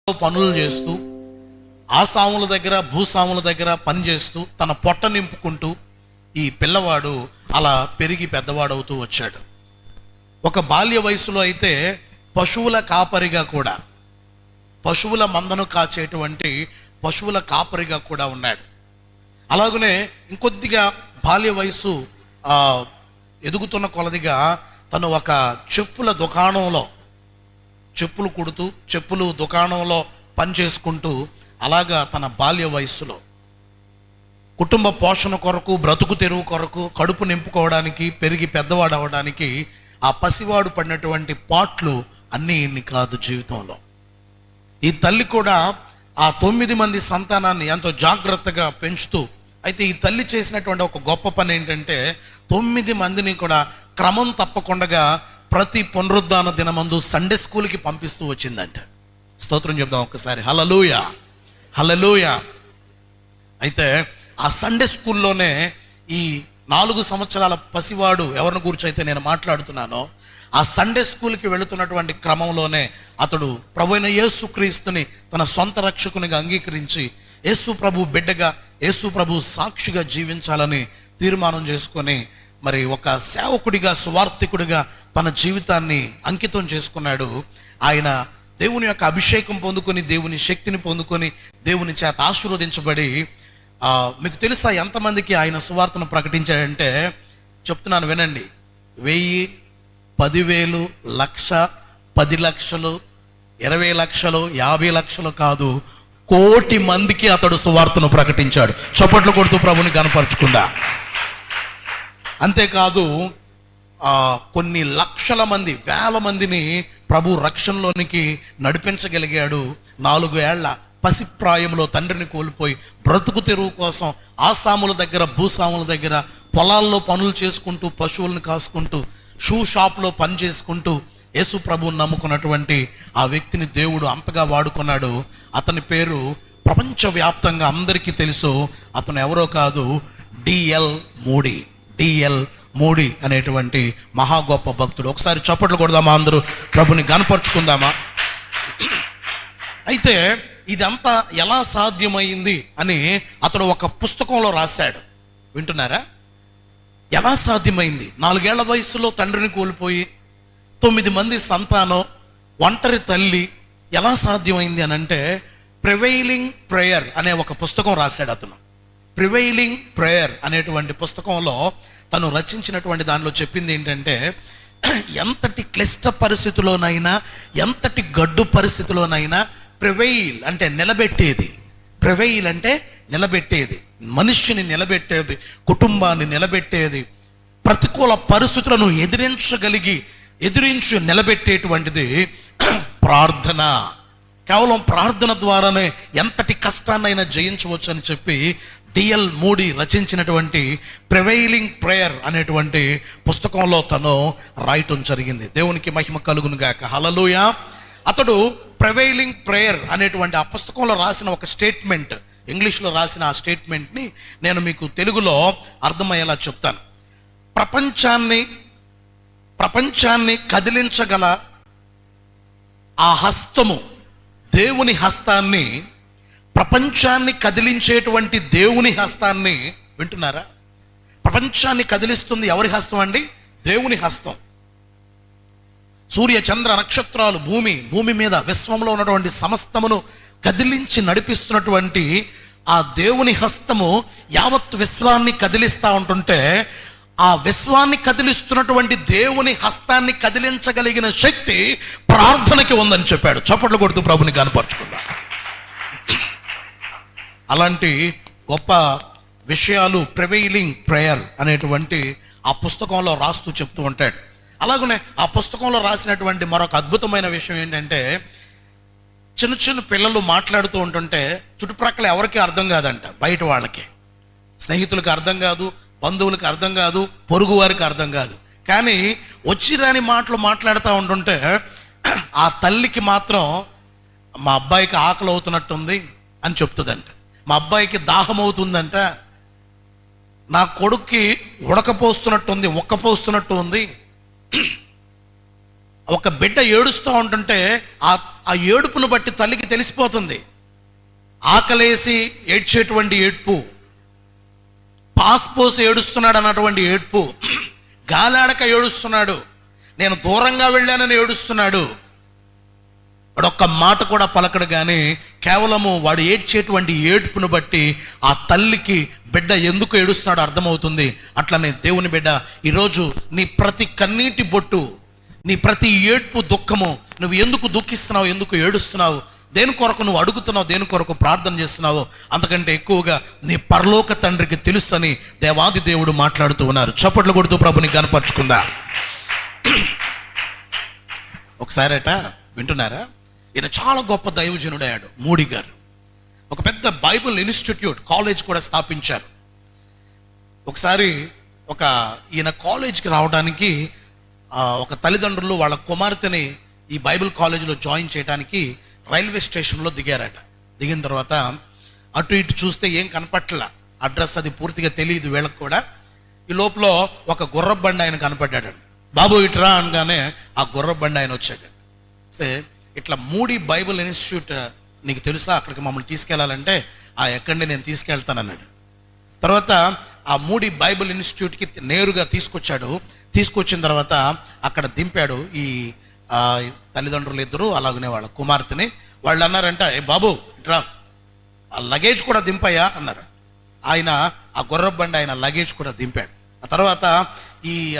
పనులు చేస్తూ ఆసాముల దగ్గర భూసాముల దగ్గర పని చేస్తూ తన పొట్ట నింపుకుంటూ ఈ పిల్లవాడు అలా పెరిగి పెద్దవాడవుతూ వచ్చాడు. ఒక బాల్య వయసులో అయితే పశువుల కాపరిగా కూడా, పశువుల మందను కాచేటువంటి పశువుల కాపరిగా కూడా ఉన్నాడు. అలాగనే ఇంకొద్దిగా బాల్య వయసు ఎదుగుతున్న కొలదిగా తను ఒక చెప్పుల దుకాణంలో చెప్పులు కుడుతూ చెప్పులు దుకాణంలో పని చేసుకుంటూ అలాగా తన బాల్య వయస్సులో కుటుంబ పోషణ కొరకు, బ్రతుకు తెరువు కొరకు, కడుపు నింపుకోవడానికి, పెరిగి పెద్దవాడు అవ్వడానికి ఆ పసివాడు పడినటువంటి పాట్లు అన్నీ ఇన్ని కాదు జీవితంలో. ఈ తల్లి కూడా ఆ 9 మంది సంతానాన్ని ఎంతో జాగ్రత్తగా పెంచుతూ, అయితే ఈ తల్లి చేసినటువంటి ఒక గొప్ప పని ఏంటంటే 9 మందిని కూడా క్రమం తప్పకుండా ప్రతి పునరుద్ధాన దినమందు సండే స్కూల్కి పంపిస్తూ వచ్చిందంట. స్తోత్రం చెప్దాం ఒక్కసారి, హల్లెలూయా హల్లెలూయా. అయితే ఆ సండే స్కూల్లోనే ఈ 4 సంవత్సరాల పసివాడు ఎవరిని గురించి అయితే నేను మాట్లాడుతున్నానో ఆ సండే స్కూల్కి వెళుతున్నటువంటి క్రమంలోనే అతడు ప్రభువైన యేసుక్రీస్తుని తన సొంత రక్షకునిగా అంగీకరించి యేసు ప్రభు బిడ్డగా, యేసు ప్రభు సాక్షిగా జీవించాలని తీర్మానం చేసుకొని మరి ఒక సేవకుడిగా, సువార్థికుడిగా తన జీవితాన్ని అంకితం చేసుకున్నాడు. ఆయన దేవుని యొక్క అభిషేకం పొందుకొని, దేవుని శక్తిని పొందుకొని, దేవుని చేత ఆశీర్వదించబడి, మీకు తెలుసా ఎంతమందికి ఆయన సువార్తను ప్రకటించాడంటే, చెప్తున్నాను వినండి, 1000, 10,000, 1,00,000, 10 లక్షలు, 20 లక్షలు, 50 లక్షలు కాదు, 1,00,00,000 మందికి అతడు సువార్తను ప్రకటించాడు. చప్పట్లు కొడుతూ ప్రభుని కనపరుచుకుందా. అంతేకాదు కొన్ని లక్షల మంది, వేల మందిని ప్రభు రక్షణలోనికి నడిపించగలిగాడు. 4 ఏళ్ల పసిప్రాయంలో తండ్రిని కోల్పోయి బ్రతుకు తెరువు కోసం ఆసాముల దగ్గర, భూసాముల దగ్గర పొలాల్లో పనులు చేసుకుంటూ, పశువులను కాసుకుంటూ, షూ షాప్లో పని చేసుకుంటూ యేసు ప్రభువుని నమ్ముకున్నటువంటి ఆ వ్యక్తిని దేవుడు అంతగా వాడుకున్నాడు. అతని పేరు ప్రపంచవ్యాప్తంగా అందరికీ తెలుసు. అతను ఎవరో కాదు, డిఎల్ మూడీ అనేటువంటి మహా గొప్ప భక్తుడు. ఒకసారి చప్పట్లు కొడదామా, అందరూ ప్రభుని గనపరుచుకుందామా. అయితే ఇదంతా ఎలా సాధ్యమైంది అని అతడు ఒక పుస్తకంలో రాశాడు. వింటున్నారా? ఎలా సాధ్యమైంది? 4 ఏళ్ల వయసులో తండ్రిని కోల్పోయి 9 మంది సంతానం, ఒంటరి తల్లి, ఎలా సాధ్యమైంది అని అంటే ప్రివైలింగ్ ప్రేయర్ అనే ఒక పుస్తకం రాశాడు అతను. ప్రివైలింగ్ ప్రేయర్ అనేటువంటి పుస్తకంలో తను రచించినటువంటి దానిలో చెప్పింది ఏంటంటే, ఎంతటి క్లిష్ట పరిస్థితిలోనైనా, ఎంతటి గడ్డు పరిస్థితిలోనైనా ప్రివైల్ అంటే నిలబెట్టేది, ప్రివైల్ అంటే నిలబెట్టేది, మనిషిని నిలబెట్టేది, కుటుంబాన్ని నిలబెట్టేది, ప్రతికూల పరిస్థితులను ఎదిరించి నిలబెట్టేటువంటిది ప్రార్థన. కేవలం ప్రార్థన ద్వారానే ఎంతటి కష్టాన్నైనా జయించవచ్చు అని చెప్పి డిఎల్ మూడీ రచించినటువంటి ప్రివైలింగ్ ప్రేయర్ అనేటువంటి పుస్తకంలో తను రాయటం జరిగింది. దేవునికి మహిమ కలుగును గాక, హల్లెలూయా. అతడు ప్రివైలింగ్ ప్రేయర్ అనేటువంటి ఆ పుస్తకంలో రాసిన ఒక స్టేట్మెంట్, ఇంగ్లీష్లో రాసిన ఆ స్టేట్మెంట్ని నేను మీకు తెలుగులో అర్థమయ్యేలా చెప్తాను. ప్రపంచాన్ని కదిలించగల ఆ హస్తము, దేవుని హస్తాన్ని, ప్రపంచాన్ని కదిలించేటువంటి దేవుని హస్తాన్ని, వింటున్నారా? ప్రపంచాన్ని కదిలిస్తుంది ఎవరి హస్తం అండి? దేవుని హస్తం. సూర్య చంద్ర నక్షత్రాలు, భూమి మీద విశ్వంలో ఉన్నటువంటి సమస్తమును కదిలించి నడిపిస్తున్నటువంటి ఆ దేవుని హస్తము యావత్ విశ్వాన్ని కదిలిస్తూ ఉంటుంటే, ఆ విశ్వాన్ని కదిలిస్తున్నటువంటి దేవుని హస్తాన్ని కదిలించగలిగిన శక్తి ప్రార్థనకి ఉందని చెప్పాడు. చప్పట్లు కొడుతూ ప్రభుని కనపరుచుకుందాం. అలాంటి గొప్ప విషయాలు ప్రివైలింగ్ ప్రేయర్ అనేటువంటి ఆ పుస్తకంలో రాస్తూ చెప్తూ ఉంటాడు. అలాగనే ఆ పుస్తకంలో రాసినటువంటి మరొక అద్భుతమైన విషయం ఏంటంటే, చిన్న పిల్లలు మాట్లాడుతూ ఉంటుంటే చుట్టుప్రక్కల ఎవరికి అర్థం కాదంట. బయట వాళ్ళకి, స్నేహితులకు అర్థం కాదు, బంధువులకు అర్థం కాదు, పొరుగు వారికి అర్థం కాదు. కానీ వచ్చిరాని మాటలు మాట్లాడుతూ ఉంటుంటే ఆ తల్లికి మాత్రం మా అబ్బాయికి ఆకలి అవుతున్నట్టుంది అని చెప్తుందంట, మా అబ్బాయికి దాహం అవుతుందంట, నా కొడుక్కి ఉడకపోస్తున్నట్టు ఉంది, ఉక్కపోస్తున్నట్టు ఉంది, ఒక బిడ్డ ఏడుస్తూ ఉంటుంటే ఆ ఏడుపును బట్టి తల్లికి తెలిసిపోతుంది. ఆకలేసి ఏడ్చేటువంటి ఏడ్పు, పాస్పోసి ఏడుస్తున్నాడు అన్నటువంటి ఏడ్పు, గాలాడక ఏడుస్తున్నాడు, నేను దూరంగా వెళ్ళానని ఏడుస్తున్నాడు. వాడు ఒక్క మాట కూడా పలకడు, కానీ కేవలము వాడు ఏడ్చేటువంటి ఏడ్పును బట్టి ఆ తల్లికి బిడ్డ ఎందుకు ఏడుస్తున్నాడో అర్థమవుతుంది. అట్లనే దేవుని బిడ్డ, ఈరోజు నీ ప్రతి కన్నీటి బొట్టు, నీ ప్రతి ఏడ్పు, దుఃఖము, నువ్వు ఎందుకు దుఃఖిస్తున్నావు, ఎందుకు ఏడుస్తున్నావు, దేని కొరకు నువ్వు అడుగుతున్నావు, దేని కొరకు ప్రార్థన చేస్తున్నావో అంతకంటే ఎక్కువగా నీ పరలోక తండ్రికి తెలుసని దేవాది దేవుడు మాట్లాడుతూ ఉన్నారు. చప్పట్లు కొడుతూ ప్రభుని కనపరుచుకుందా. ఒకసారట వింటున్నారా, ఈయన చాలా గొప్ప దైవజనుడయ్యాడు. మూడీ గారు ఒక పెద్ద బైబిల్ ఇన్స్టిట్యూట్, కాలేజ్ కూడా స్థాపించారు. ఒకసారి ఈయన కాలేజ్కి రావడానికి ఒక తల్లిదండ్రులు వాళ్ళ కుమార్తెని ఈ బైబిల్ కాలేజీలో జాయిన్ చేయడానికి రైల్వే స్టేషన్లో దిగారట. దిగిన తర్వాత అటు ఇటు చూస్తే ఏం కనపట్ల, అడ్రస్ అది పూర్తిగా తెలియదు వీళ్ళకి కూడా. ఈ లోపల ఒక గుర్రపు బండి ఆయన కనపడ్డాడండి. బాబు ఇటురా అనగానే ఆ గుర్రపు బండి ఆయన వచ్చాడు. సరే, ఇట్లా మూడీ బైబిల్ ఇన్స్టిట్యూట్ నీకు తెలుసా, అక్కడికి మమ్మల్ని తీసుకెళ్లాలంటే ఎక్కడి నేను తీసుకెళ్తానన్నాడు. తర్వాత ఆ మూడీ బైబిల్ ఇన్స్టిట్యూట్కి నేరుగా తీసుకొచ్చాడు. తీసుకొచ్చిన తర్వాత అక్కడ దింపాడు ఈ తల్లిదండ్రులు ఇద్దరు, అలాగనే వాళ్ళ కుమార్తెని. వాళ్ళు అన్నారంట, ఏ బాబు ఇట్రా, ఆ లగేజ్ కూడా దింపయ్యా అన్నారు. ఆయన ఆ గుర్రపు బండి ఆయన లగేజ్ కూడా దింపాడు. ఆ తర్వాత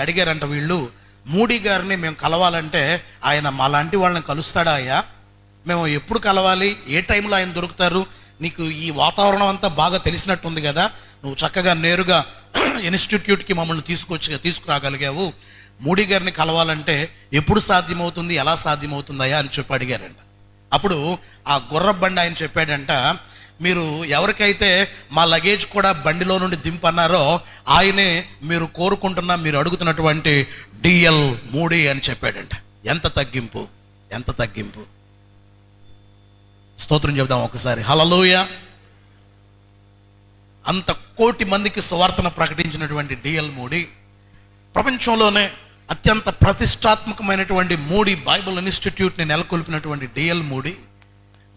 అడిగారంట వీళ్ళు, మూడీ గారిని మేము కలవాలంటే ఆయన మాలాంటి వాళ్ళని కలుస్తాడా అయ్యా, మేము ఎప్పుడు కలవాలి, ఏ టైంలో ఆయన దొరుకుతారు, నీకు ఈ వాతావరణం అంతా బాగా తెలిసినట్టుంది కదా, నువ్వు చక్కగా నేరుగా ఇన్స్టిట్యూట్కి మమ్మల్ని తీసుకురాగలిగావు, మూడీ గారిని కలవాలంటే ఎప్పుడు సాధ్యమవుతుంది, ఎలా సాధ్యమవుతుందయ్యా అని చెప్పి అడిగారంట. అప్పుడు ఆ గుర్రపు బండి ఆయన చెప్పాడంట, మీరు ఎవరికైతే మా లగేజ్ కూడా బండిలో నుండి దింపన్నారో ఆయనే మీరు కోరుకుంటున్న, మీరు అడుగుతున్నటువంటి డిఎల్ మూడీ అని చెప్పాడంట. ఎంత తగ్గింపు, ఎంత తగ్గింపు. స్తోత్రం చెబుదాం ఒకసారి, హల్లెలూయా. అంత కోటి మందికి సువార్తను ప్రకటించినటువంటి డిఎల్ మూడీ, ప్రపంచంలోనే అత్యంత ప్రతిష్టాత్మకమైనటువంటి మూడీ బైబిల్ ఇన్స్టిట్యూట్ని నెలకొల్పినటువంటి డిఎల్ మూడీ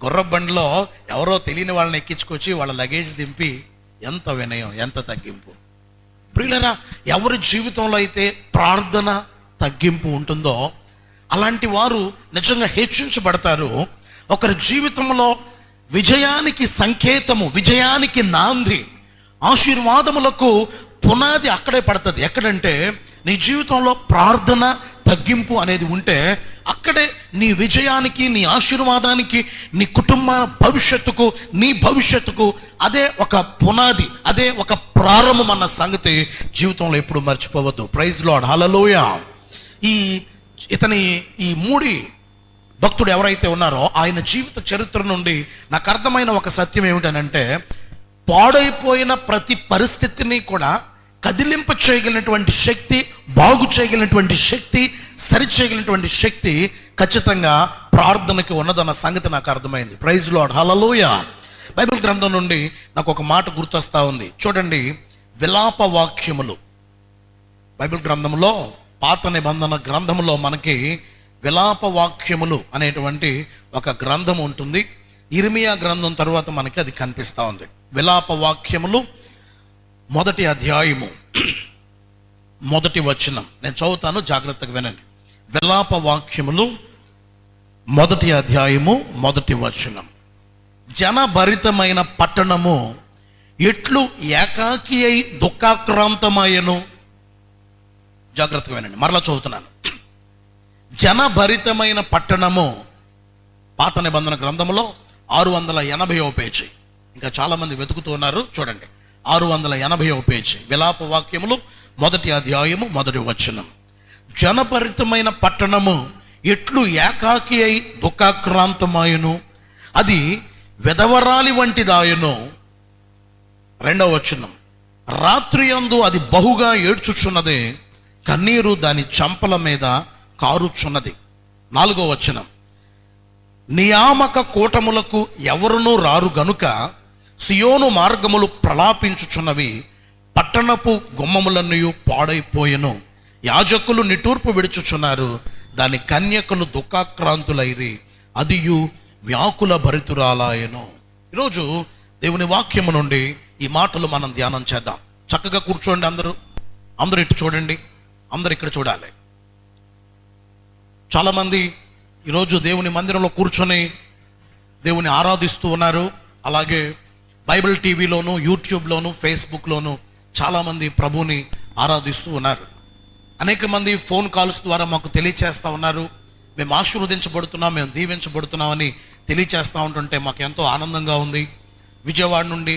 గుర్రపు బండిలో ఎవరో తెలియని వాళ్ళని ఎక్కించుకొచ్చి వాళ్ళ లగేజ్ దింపి, ఎంత వినయం, ఎంత తగ్గింపు. ప్రియులరా, ఎవరి జీవితంలో అయితే ప్రార్థన తగ్గింపు ఉంటుందో అలాంటి వారు నిజంగా హెచ్చించబడతారు. ఒకరి జీవితంలో విజయానికి సంకేతము, విజయానికి నాంది, ఆశీర్వాదములకు పునాది అక్కడే పడుతుంది. ఎక్కడంటే నీ జీవితంలో ప్రార్థన తగ్గింపు అనేది ఉంటే అక్కడే నీ విజయానికి, నీ ఆశీర్వాదానికి, నీ కుటుంబ భవిష్యత్తుకు, నీ భవిష్యత్తుకు అదే ఒక పునాది, అదే ఒక ప్రారంభం అన్న సంగతి జీవితంలో ఎప్పుడు మర్చిపోవద్దు. ప్రైజ్ లార్డ్, హల్లెలూయా. ఈ మూడీ భక్తుడు ఎవరైతే ఉన్నారో ఆయన జీవిత చరిత్ర నుండి నాకు అర్థమైన ఒక సత్యం ఏమిటనంటే, పాడైపోయిన ప్రతి పరిస్థితిని కూడా కదిలింప చేయగలిగినటువంటి శక్తి, బాగు చేయగలిగినటువంటి శక్తి, సరి చేయగలిగినటువంటి శక్తి ఖచ్చితంగా ప్రార్థనకి ఉన్నదన్న సంగతి నాకు అర్థమైంది. ప్రైజ్ లార్డ్, హల్లెలూయా. బైబిల్ గ్రంథం నుండి నాకు ఒక మాట గుర్తొస్తా ఉంది. చూడండి, విలాప వాక్యములు. బైబిల్ గ్రంథంలో, పాత నిబంధన గ్రంథంలో మనకి విలాప వాక్యములు అనేటువంటి ఒక గ్రంథం ఉంటుంది. ఇర్మియా గ్రంథం తర్వాత మనకి అది కనిపిస్తూ ఉంది. విలాప వాక్యములు 1వ అధ్యాయము 1వ వచనం నేను చదువుతాను, జాగ్రత్తగా వినండి. విలాప వాక్యములు 1వ అధ్యాయము 1వ వచనం. జనభరితమైన పట్టణము ఎట్లు ఏకాకి అయి దుఃఖాక్రాంతమయ్యను. జాగ్రత్తగా వినండి, మరలా చదువుతున్నాను. జనభరితమైన పట్టణము, పాత నిబంధన గ్రంథములో 680వ పేజీ. ఇంకా చాలా మంది వెతుకుతూ ఉన్నారు, చూడండి, 680వ పేజీ. విలాప వాక్యములు 1వ అధ్యాయము 1వ వచనం. జనభరితమైన పట్టణము ఎట్లు ఏకాకి అయి దుఃఖాక్రాంతమాయను, అది వెదవరాలి వంటిదాయను. 2వ వచనం. రాత్రి యందు అది బహుగా ఏడ్చుచున్నదే, కన్నీరు దాని చంపల మీద కారుచున్నది. 4వ వచనం. నియామక కూటములకు ఎవరునూ రారు గనుక సియోను మార్గములు ప్రలాపించుచున్నవి, పట్టణపు గుమ్మములన్నీ పాడైపోయెను. యాజకులు నిట్టూర్పు విడుచుచున్నారు, దాని కన్యకలు దుఃఖాక్రాంతులైరి, అదియు వ్యాకుల భరితురాలాయను. ఈరోజు దేవుని వాక్యము నుండి ఈ మాటలు మనం ధ్యానం చేద్దాం. చక్కగా కూర్చోండి, అందరూ ఇటు చూడండి, అందరు ఇక్కడ చూడాలి. చాలామంది ఈరోజు దేవుని మందిరంలో కూర్చొని దేవుని ఆరాధిస్తూ ఉన్నారు. అలాగే బైబిల్ టీవీలోను, యూట్యూబ్లోను, ఫేస్బుక్లోను చాలామంది ప్రభుని ఆరాధిస్తూ ఉన్నారు. అనేక మంది ఫోన్ కాల్స్ ద్వారా మాకు తెలియచేస్తూ ఉన్నారు, మేము ఆశీర్వదించబడుతున్నాం, మేము దీవించబడుతున్నామని తెలియచేస్తూ ఉంటుంటే మాకు ఎంతో ఆనందంగా ఉంది. విజయవాడ నుండి,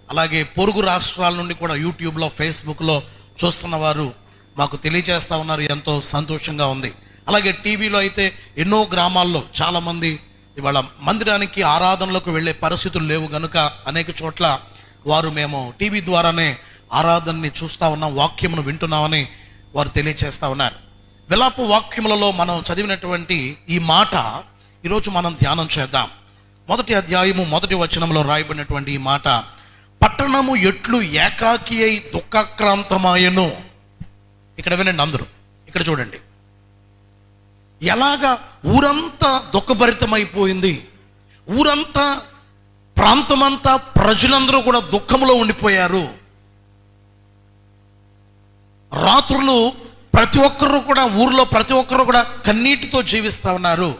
అలాగే పొరుగు రాష్ట్రాల నుండి కూడా యూట్యూబ్లో, ఫేస్బుక్లో చూస్తున్న వారు మాకు తెలియచేస్తూ ఉన్నారు, ఎంతో సంతోషంగా ఉంది. అలాగే టీవీలో అయితే ఎన్నో గ్రామాల్లో చాలామంది ఇవాళ మందిరానికి ఆరాధనలకు వెళ్ళే పరిస్థితులు లేవు కనుక అనేక చోట్ల వారు మేము టీవీ ద్వారానే ఆరాధనని చూస్తూ ఉన్నాం, వాక్యమును వింటున్నామని వారు తెలియచేస్తూ ఉన్నారు. విలాప వాక్యములలో మనం చదివినటువంటి ఈ మాట ఈరోజు మనం ధ్యానం చేద్దాం. 1వ అధ్యాయము 1వ వచనంలో రాయబడినటువంటి ఈ మాట, పట్టణము ఎట్లు ఏకాకి అయి దుఃఖాక్రాంతమాయను. ఇక్కడ వినండి, అందరూ ఇక్కడ చూడండి. ఎలాగా ఊరంతా దుఃఖభరితమైపోయింది, ఊరంతా, ప్రాంతమంతా, ప్రజలందరూ కూడా దుఃఖంలో ఉండిపోయారు. రాత్రులు ప్రతి ఒక్కరు కూడా, ఊర్లో ప్రతి ఒక్కరు కూడా కన్నీటితో జీవిస్తూ ఉన్నారు.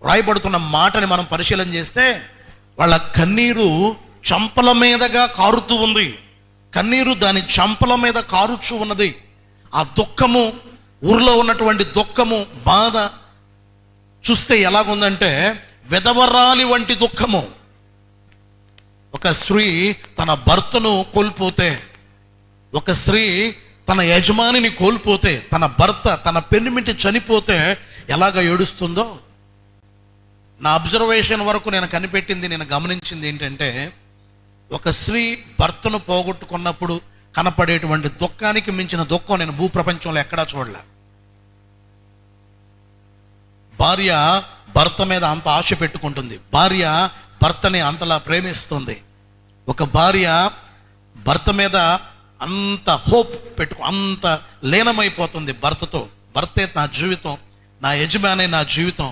రాయబడుతున్న మాటని మనం పరిశీలన చేస్తే వాళ్ళ కన్నీరు చంపల మీదగా కారుతూ ఉంది. కన్నీరు దాని చంపల మీద కారుచూ ఉన్నది. ఆ దుఃఖము, ఊర్లో ఉన్నటువంటి దుఃఖము, బాధ చూస్తే ఎలాగుందంటే విధవరాలి వంటి దుఃఖము. ఒక స్త్రీ తన భర్తను కోల్పోతే, ఒక స్త్రీ తన యజమానిని కోల్పోతే, తన భర్త, తన పెనిమిటి చనిపోతే ఎలాగ ఏడుస్తుందో, నా అబ్జర్వేషన్ వరకు నేను కనిపెట్టింది, నేను గమనించింది ఏంటంటే, ఒక స్త్రీ భర్తను పోగొట్టుకున్నప్పుడు కనపడేటువంటి దుఃఖానికి మించిన దుఃఖం నేను భూప్రపంచంలో ఎక్కడా చూడలే. భార్య భర్త మీద అంత ఆశ పెట్టుకుంటుంది, భార్య భర్తని అంతలా ప్రేమిస్తుంది. ఒక భార్య భర్త మీద అంత హోప్ అంత లీనమైపోతుంది భర్తతో. భర్తే నా జీవితం, నా యజమానే నా జీవితం,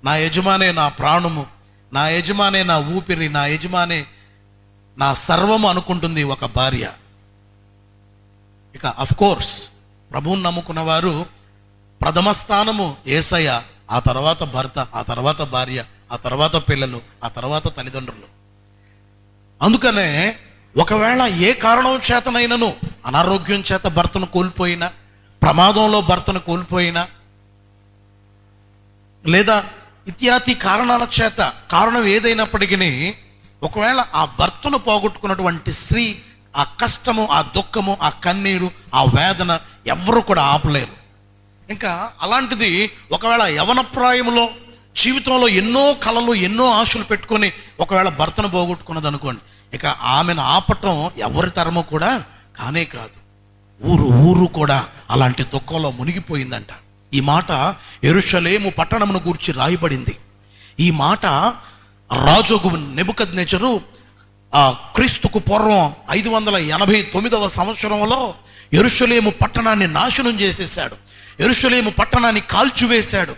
నా యజమానే నా ప్రాణము, నా యజమానే నా ఊపిరి, నా యజమానే నా సర్వము అనుకుంటుంది ఒక భార్య. ఇక అఫ్కోర్స్ ప్రభువుని నమ్ముకున్న వారు ప్రథమ స్థానము యేసయ్య, ఆ తర్వాత భర్త, ఆ తర్వాత భార్య, ఆ తర్వాత పిల్లలు, ఆ తర్వాత తల్లిదండ్రులు. అందుకనే ఒకవేళ ఏ కారణం చేతనైనను, అనారోగ్యం చేత భర్తను కోల్పోయినా, ప్రమాదంలో భర్తను కోల్పోయినా, లేదా ఇత్యాది కారణాల చేత, కారణం ఏదైనప్పటికీ ఒకవేళ ఆ భర్తను పోగొట్టుకున్నటువంటి స్త్రీ ఆ కష్టము, ఆ దుఃఖము, ఆ కన్నీరు, ఆ వేదన ఎవరు కూడా ఆపలేరు. ఇంకా అలాంటిది ఒకవేళ యవనప్రాయములో, జీవితంలో ఎన్నో కలలు, ఎన్నో ఆశలు పెట్టుకొని ఒకవేళ భర్తను పోగొట్టుకున్నది అనుకోండి, ఇక ఆమెను ఆపటం ఎవరి తరమో కూడా కానే కాదు. ఊరు కూడా అలాంటి దుఃఖంలో మునిగిపోయిందంట. ఈ మాట యెరూషలేము పట్టణమును గూర్చి రాయబడింది. ఈ మాట రాజు నెబుకద్నెజరు క్రీస్తుకు పూర్వం 589వ సంవత్సరంలో యెరూషలేము పట్టణాన్ని నాశనం చేసేసాడు. యెరూషలేము పట్టణాన్ని కాల్చివేశాడు.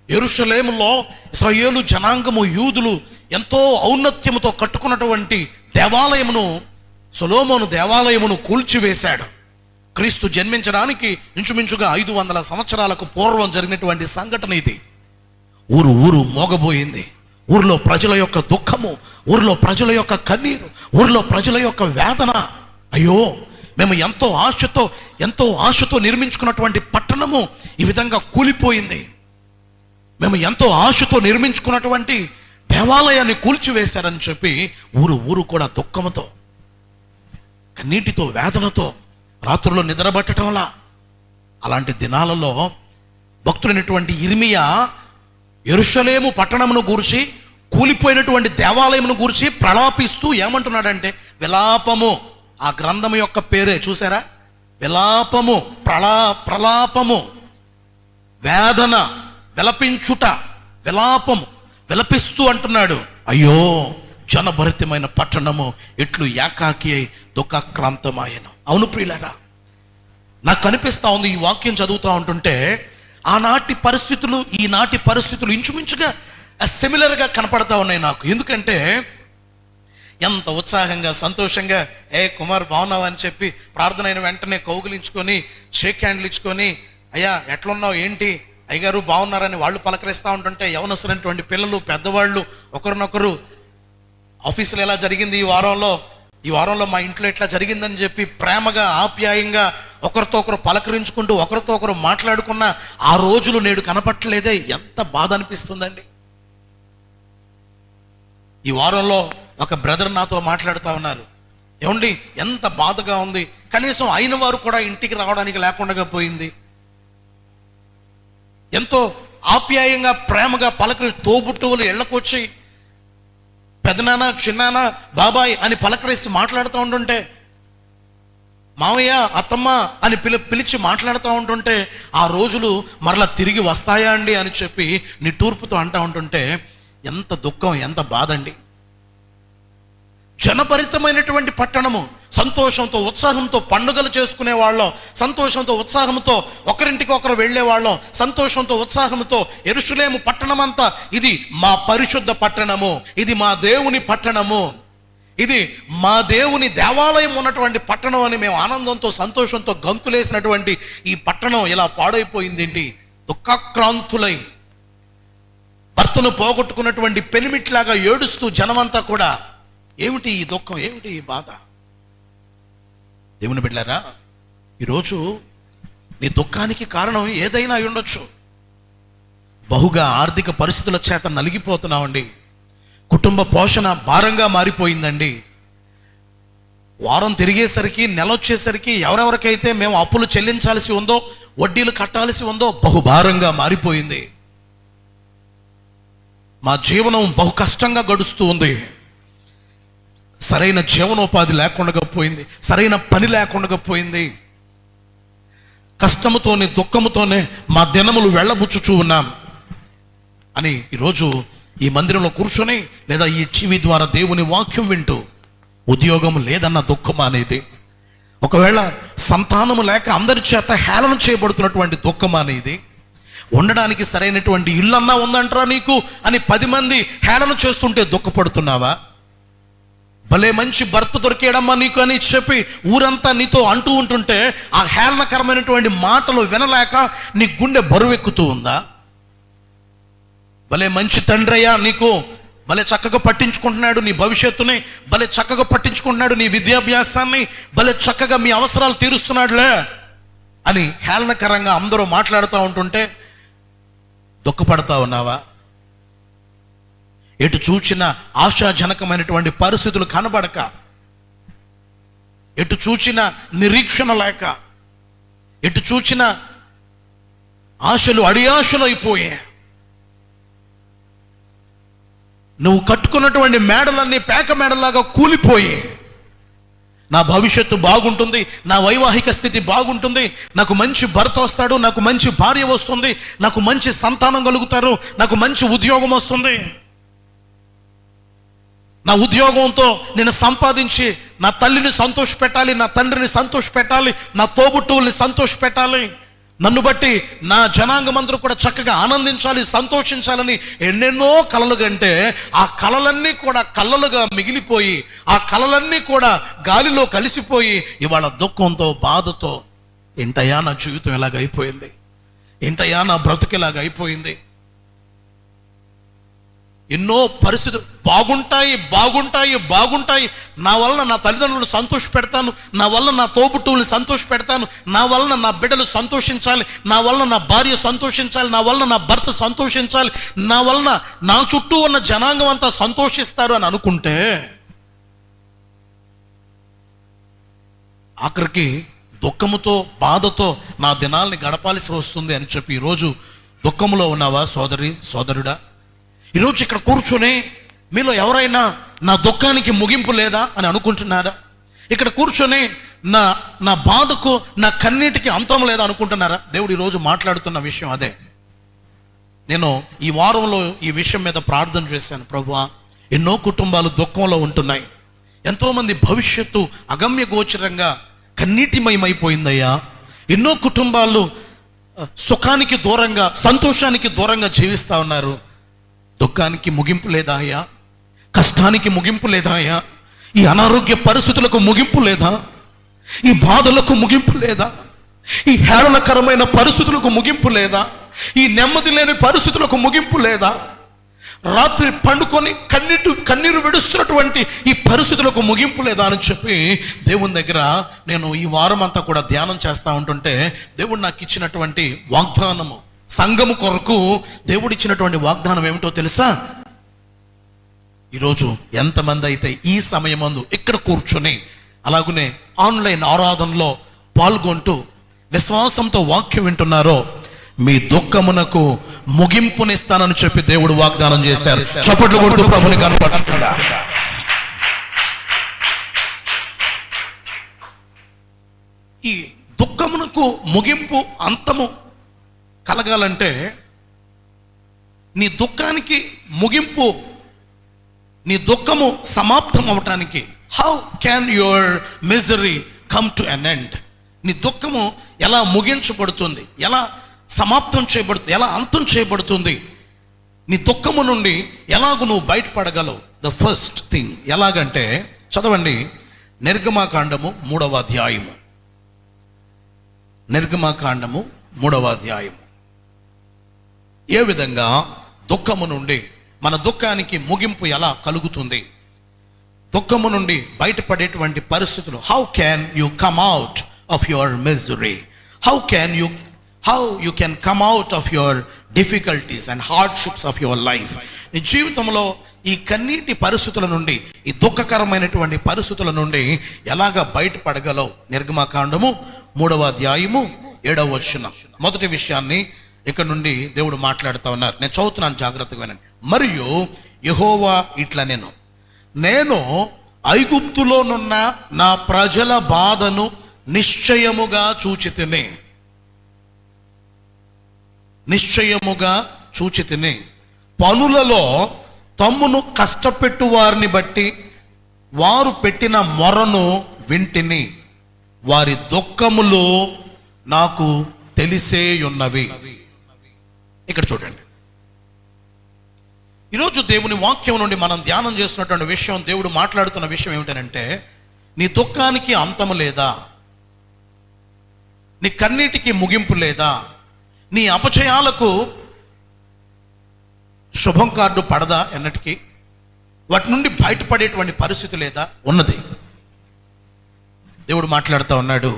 యెరూషలేములో ఇశ్రాయేలు జనాంగము, యూదులు ఎంతో ఔన్నత్యముతో కట్టుకున్నటువంటి దేవాలయమును, సొలొమోను దేవాలయమును కూల్చివేశాడు. క్రీస్తు జన్మించడానికి ఇంచుమించుగా 500 సంవత్సరాలకు పూర్వం జరిగినటువంటి సంఘటన ఇది. ఊరు మోగబోయింది. ఊరిలో ప్రజల యొక్క దుఃఖము, ఊరిలో ప్రజల యొక్క కన్నీరు, ఊరిలో ప్రజల యొక్క వేదన. అయ్యో, మేము ఎంతో ఆశతో నిర్మించుకున్నటువంటి పట్టణము ఈ విధంగా కూలిపోయింది. మేము ఎంతో ఆశతో నిర్మించుకున్నటువంటి దేవాలయాన్ని కూల్చివేశారని చెప్పి ఊరు కూడా దుఃఖంతో, కన్నీటితో, వేదనతో రాత్రుల్లో నిద్రపట్టడంలా. అలాంటి దినాలలో భక్తుడైనటువంటి ఇర్మియా యెరూషలేము పట్టణమును గూర్చి, కూలిపోయినటువంటి దేవాలయమును గూర్చి ప్రలాపిస్తూ ఏమంటున్నాడంటే, విలాపము. ఆ గ్రంథము యొక్క పేరే చూసారా, విలాపము, ప్రలాపము, వేదన, విలపించుట, విలాపము, విలపిస్తూ అంటున్నాడు, అయ్యో జనభరితమైన పట్టణము ఎట్లు ఏకాకి అయి దుఃఖాక్రాంతమాయను. అవును ప్రియులారా, నాకు కనిపిస్తా ఉంది ఈ వాక్యం చదువుతూ ఉంటుంటే, ఆనాటి పరిస్థితులు ఈనాటి పరిస్థితులు ఇంచుమించుగా సిమిలర్గా కనపడతా ఉన్నాయి నాకు. ఎందుకంటే ఎంత ఉత్సాహంగా సంతోషంగా కుమార్ బాగున్నావు అని చెప్పి ప్రార్థన అయిన వెంటనే కౌగిలించుకొని షేక్ హ్యాండ్లు ఇచ్చుకొని అయ్యా ఎట్లున్నావు ఏంటి అయ్యగారు బాగున్నారని వాళ్ళు పలకరిస్తూ ఉంటుంటే యవనస్తున్నటువంటి పిల్లలు పెద్దవాళ్ళు ఒకరినొకరు ఆఫీసులో ఎలా జరిగింది ఈ వారంలో మా ఇంట్లో ఎట్లా జరిగిందని చెప్పి ప్రేమగా ఆప్యాయంగా ఒకరితో ఒకరు పలకరించుకుంటూ ఒకరితో ఒకరు మాట్లాడుకున్న ఆ రోజులు నేడు కనపట్టలేదే, ఎంత బాధ అనిపిస్తుందండి. ఈ వారంలో ఒక బ్రదర్ నాతో మాట్లాడుతూ ఉన్నారు, ఏమండి ఎంత బాధగా ఉంది, కనీసం అయిన వారు కూడా ఇంటికి రావడానికి లేకుండా పోయింది. ఎంతో ఆప్యాయంగా ప్రేమగా పలకరి తోబుట్టువులు ఇళ్ళకొచ్చి పెదనాన్న చిన్నాన్న బాబాయ్ అని పలకరిసి మాట్లాడుతూ ఉంటుంటే, మావయ్య అత్తమ్మ అని పిలిచి మాట్లాడుతూ ఉంటుంటే ఆ రోజులు మరలా తిరిగి వస్తాయా అండి అని చెప్పి నిట్టూర్పుతో అంటూ ఉంటుంటే ఎంత దుఃఖం, ఎంత బాధ అండి. జనభరితమైనటువంటి పట్టణము, సంతోషంతో ఉత్సాహంతో పండుగలు చేసుకునే వాళ్ళం, సంతోషంతో ఉత్సాహంతో ఒకరింటికి ఒకరు వెళ్ళే వాళ్ళం, సంతోషంతో ఉత్సాహంతో యెరూషలేము పట్టణమంతా ఇది మా పరిశుద్ధ పట్టణము, ఇది మా దేవుని పట్టణము, ఇది మా దేవుని దేవాలయం ఉన్నటువంటి పట్టణం అని మేము ఆనందంతో సంతోషంతో గంతులేసినటువంటి ఈ పట్టణం ఇలా పాడైపోయిందేంటి? దుఃఖాక్రాంతులై భర్తను పోగొట్టుకున్నటువంటి పెనిమిట్లాగా ఏడుస్తూ జనమంతా కూడా ఏమిటి ఈ దుఃఖం, ఏమిటి ఈ బాధ? దేవుని బిడ్డలారా, ఈరోజు నీ దుఃఖానికి కారణం ఏదైనా అయి ఉండొచ్చు. బహుగా ఆర్థిక పరిస్థితుల చేత నలిగిపోతున్నామండి, కుటుంబ పోషణ భారంగా మారిపోయిందండి. వారం తిరిగేసరికి నెల వచ్చేసరికి ఎవరెవరికైతే మేము అప్పులు చెల్లించాల్సి ఉందో, వడ్డీలు కట్టాల్సి ఉందో బహుభారంగా మారిపోయింది. మా జీవనం బహు కష్టంగా గడుస్తూ ఉంది. సరైన జీవనోపాధి లేకుండా పోయింది, సరైన పని లేకుండా పోయింది. కష్టముతోనే దుఃఖముతోనే మా దినములు వెళ్ళబుచ్చుచూ ఉన్నాం అని ఈరోజు ఈ మందిరంలో కూర్చొని లేదా ఈ టీవీ ద్వారా దేవుని వాక్యం వింటూ ఉద్యోగం లేదన్న దుఃఖం అనేది, ఒకవేళ సంతానము లేక అందరి చేత హేళన చేయబడుతున్నటువంటి దుఃఖం అనేది, ఉండడానికి సరైనటువంటి ఇల్లన్నా ఉందంటారా నీకు అని 10 మంది హేళన చేస్తుంటే దుఃఖపడుతున్నావా? భలే మంచి భర్త దొరికేయడమ్మా నీకు అని చెప్పి ఊరంతా నీతో అంటూ ఉంటుంటే ఆ హేళనకరమైనటువంటి మాటలు వినలేక నీ గుండె బరువెక్కుతూ ఉందా? భలే మంచి తండ్రి అయ్యా నీకు, భలే చక్కగా పట్టించుకుంటున్నాడు నీ భవిష్యత్తుని, భలే చక్కగా పట్టించుకుంటున్నాడు నీ విద్యాభ్యాసాన్ని, భలే చక్కగా మీ అవసరాలు తీరుస్తున్నాడులే అని హేళనకరంగా అందరూ మాట్లాడుతూ ఉంటుంటే దుఃఖపడతా ఉన్నావా? ఎటు చూచిన ఆశాజనకమైనటువంటి పరిస్థితులు కనబడక, ఎటు చూచిన నిరీక్షణ లేక, ఎటు చూచిన ఆశలు అడియాశలు అయిపోయాయి. నువ్వు కట్టుకున్నటువంటి మేడలన్నీ పేక మేడలాగా కూలిపోయి, నా భవిష్యత్తు బాగుంటుంది, నా వైవాహిక స్థితి బాగుంటుంది, నాకు మంచి భర్త వస్తాడు, నాకు మంచి భార్య వస్తుంది, నాకు మంచి సంతానం కలుగుతారు, నాకు మంచి ఉద్యోగం వస్తుంది, నా ఉద్యోగంతో నేను సంపాదించి నా తల్లిని సంతోష పెట్టాలి, నా తండ్రిని సంతోష పెట్టాలి, నా తోబుట్టువుల్ని సంతోష పెట్టాలి, నన్ను బట్టి నా జనాంగమందరూ కూడా చక్కగా ఆనందించాలి, సంతోషించాలని ఎన్నెన్నో కలలు కంటే ఆ కలలన్నీ కూడా కలలుగా మిగిలిపోయి, ఆ కలలన్నీ కూడా గాలిలో కలిసిపోయి ఇవాళ దుఃఖంతో బాధతో ఏంటయ్యా నా జీవితం ఎలాగైపోయింది, ఏంటయ్యా నా బ్రతుకు ఎలాగైపోయింది. ఎన్నో పరిస్థితులు బాగుంటాయి బాగుంటాయి బాగుంటాయి, నా వలన నా తల్లిదండ్రులను సంతోష పెడతాను, నా వలన నా తోబుట్టువులు సంతోష పెడతాను, నా వలన నా బిడ్డలు సంతోషించాలి, నా వలన నా భార్య సంతోషించాలి, నా వలన నా భర్త సంతోషించాలి, నా వలన నా చుట్టూ ఉన్న జనాంగం అంతా సంతోషిస్తారు అని అనుకుంటే ఆఖరికి దుఃఖముతో బాధతో నా దినాల్ని గడపాల్సి వస్తుంది అని చెప్పి ఈరోజు దుఃఖములో ఉన్నావా సోదరి సోదరుడా? ఈరోజు ఇక్కడ కూర్చొని మీలో ఎవరైనా నా దుఃఖానికి ముగింపు లేదా అని అనుకుంటున్నారా? ఇక్కడ కూర్చొని నా బాధకు నా కన్నీటికి అంతం లేదా అనుకుంటున్నారా? దేవుడు ఈరోజు మాట్లాడుతున్న విషయం అదే. నేను ఈ వారంలో ఈ విషయం మీద ప్రార్థన చేశాను. ప్రభువా, ఎన్నో కుటుంబాలు దుఃఖంలో ఉంటున్నాయి, ఎంతోమంది భవిష్యత్తు అగమ్య గోచరంగా కన్నీటిమయమైపోయిందయ్యా. ఎన్నో కుటుంబాలు సుఖానికి దూరంగా, సంతోషానికి దూరంగా జీవిస్తూ ఉన్నారు. దుఃఖానికి ముగింపు లేదా అయ్యా? కష్టానికి ముగింపు లేదా అయ్యా? ఈ అనారోగ్య పరిస్థితులకు ముగింపు లేదా? ఈ బాధలకు ముగింపు లేదా? ఈ హేళనకరమైన పరిస్థితులకు ముగింపు లేదా? ఈ నెమ్మది లేని పరిస్థితులకు ముగింపు లేదా? రాత్రి పండుకొని కన్నీరు విడుస్తున్నటువంటి ఈ పరిస్థితులకు ముగింపు లేదా అని చెప్పి దేవుని దగ్గర నేను ఈ వారం అంతా కూడా ధ్యానం చేస్తూ ఉంటుంటే దేవుడు నాకు ఇచ్చినటువంటి వాగ్దానము, సంఘము కొరకు దేవుడు ఇచ్చినటువంటి వాగ్దానం ఏమిటో తెలుసా? ఈరోజు ఎంతమంది అయితే ఈ సమయమందు ఇక్కడ కూర్చొని అలాగనే ఆన్లైన్ ఆరాధనలో పాల్గొంటూ విశ్వాసంతో వాక్యం వింటున్నారో, మీ దుఃఖమునకు ముగింపునిస్తానని చెప్పి దేవుడు వాగ్దానం చేశారు. చప్పట్లు కొడుతూ ప్రభుని కనపరచుకుందా. ఈ దుఃఖమునకు ముగింపు, అంతము కలగాలంటే, నీ దుఃఖానికి ముగింపు, నీ దుఃఖము సమాప్తం అవటానికి, how can your misery come to an end? నీ దుఃఖము ఎలా ముగించబడుతుంది, ఎలా సమాప్తం చేయబడుతుంది, ఎలా అంతం చేయబడుతుంది? నీ దుఃఖము నుండి ఎలాగూ నువ్వు బయటపడగలవు? ద ఫస్ట్ థింగ్ ఎలాగంటే, చదవండి నిర్గమాకాండము 3వ అధ్యాయము. నిర్గమాకాండము 3వ అధ్యాయము. ఏ విధంగా దుఃఖము నుండి, మన దుఃఖానికి ముగింపు ఎలా కలుగుతుంది, దుఃఖము నుండి బయటపడేటువంటి పరిస్థితులు, how can you come out of your misery, how you can come out of your difficulties and hardships of your life. నీ జీవితంలో ఈ కన్నీటి పరిస్థితుల నుండి, ఈ దుఃఖకరమైనటువంటి పరిస్థితుల నుండి ఎలాగ బయటపడగలవు? నిర్గమాకాండము 3వ అధ్యాయము 7వ వచనం. మొదటి విషయాన్ని ఇక్కడ నుండి దేవుడు మాట్లాడుతూ ఉన్నారు. నేను చదువుతున్నాను, జాగ్రత్తగా వినండి. మరియు యెహోవా ఇట్లా, నేను ఐగుప్తులోనున్న నా ప్రజల బాధను నిశ్చయముగా చూచితిని, నిశ్చయముగా చూచితిని. పనులలో తమ్మును కష్టపెట్టు వారిని బట్టి వారు పెట్టిన మొరను వింటిని, వారి దుఃఖములు నాకు తెలిసే ఉన్నవి. ఇక్కడ చూడండి, ఈరోజు దేవుని వాక్యం నుండి మనం ధ్యానం చేస్తున్నటువంటి విషయం, దేవుడు మాట్లాడుతున్న విషయం ఏమిటంటే, నీ దుఃఖానికి అంతము లేదా? నీ కన్నీటికి ముగింపు లేదా? నీ అపజయాలకు శుభం కార్డు పడదా ఎన్నటికీ? వాటి నుండి బయటపడేటువంటి పరిస్థితి లేదా? ఉన్నది. దేవుడు మాట్లాడుతూ ఉన్నాడు,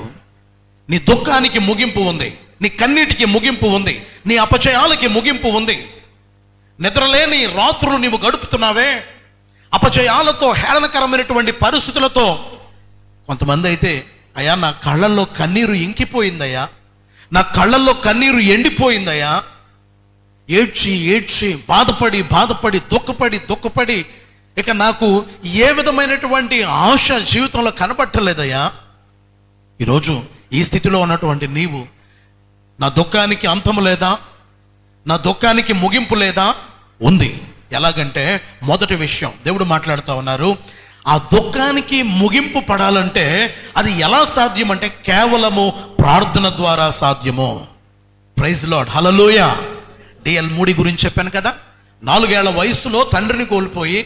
నీ దుఃఖానికి ముగింపు ఉంది, నీ కన్నీటికి ముగింపు ఉంది, నీ అపజయాలకి ముగింపు ఉంది. నిద్రలేని రాత్రులు నీవు గడుపుతున్నావే అపజయాలతో, హేళనకరమైనటువంటి పరిస్థితులతో. కొంతమంది అయితే, అయ్యా నా కళ్ళల్లో కన్నీరు ఇంకిపోయిందయ్యా, నా కళ్ళల్లో కన్నీరు ఎండిపోయిందయ్యా, ఏడ్చి ఏడ్చి బాధపడి దుఃఖపడి ఇక నాకు ఏ విధమైనటువంటి ఆశ జీవితంలో కనబట్టలేదయ్యా. ఈరోజు ఈ స్థితిలో ఉన్నటువంటి నీవు, నా దుఃఖానికి అంతము లేదా? నా దుఃఖానికి ముగింపు లేదా? ఉంది. ఎలాగంటే, మొదటి విషయం దేవుడు మాట్లాడుతూ ఉన్నారు, ఆ దుఃఖానికి ముగింపు పడాలంటే అది ఎలా సాధ్యం అంటే, కేవలము ప్రార్థన ద్వారా సాధ్యము. ప్రైజ్ లార్డ్, హల్లెలూయా. డిఎల్ మూడీ గురించి చెప్పాను కదా. 4 ఏళ్ల వయసులో తండ్రిని కోల్పోయి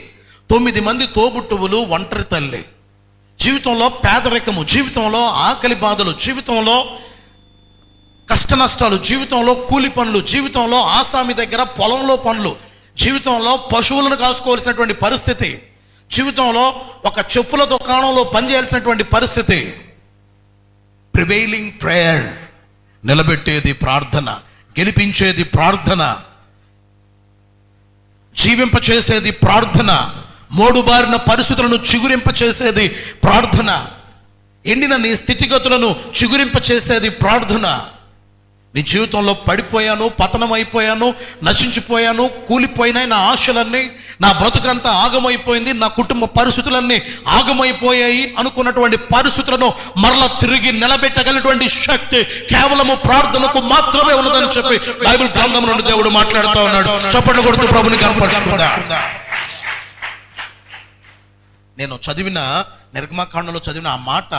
9 మంది తోబుట్టువులు, ఒంటరి తల్లి, జీవితంలో పేదరికము, జీవితంలో ఆకలి బాధలు, జీవితంలో కష్ట నష్టాలు, జీవితంలో కూలి పనులు, జీవితంలో ఆసామి దగ్గర పొలంలో పనులు, జీవితంలో పశువులను కాసుకోవాల్సినటువంటి పరిస్థితి, జీవితంలో ఒక చెప్పుల దుకాణంలో పనిచేయాల్సినటువంటి పరిస్థితి. ప్రివైలింగ్ ప్రేయర్, నిలబెట్టేది ప్రార్థన, గెలిపించేది ప్రార్థన, జీవింపచేసేది ప్రార్థన, మోడుబారిన పరిస్థితులను చిగురింపచేసేది ప్రార్థన, ఎండిన నీ స్థితిగతులను చిగురింపచేసేది ప్రార్థన. నీ జీవితంలో పడిపోయాను, పతనం అయిపోయాను, నశించిపోయాను, కూలిపోయినాయి నా ఆశలన్నీ, నా బ్రతుకంతా ఆగమైపోయింది, నా కుటుంబ పరిస్థితులన్నీ ఆగమైపోయాయి అనుకున్నటువంటి పరిస్థితులను మరలా తిరిగి నిలబెట్టగలిగినటువంటి శక్తి కేవలము ప్రార్థనకు మాత్రమే ఉన్నదని చెప్పి బైబిల్ గ్రంథం నుండి దేవుడు మాట్లాడుతూ ఉన్నాడు. చప్పట్లు కొడుతూ ప్రభుని కనపరచుకుందా. నేను చదివిన నిర్గమాకాండంలో చదివిన ఆ మాట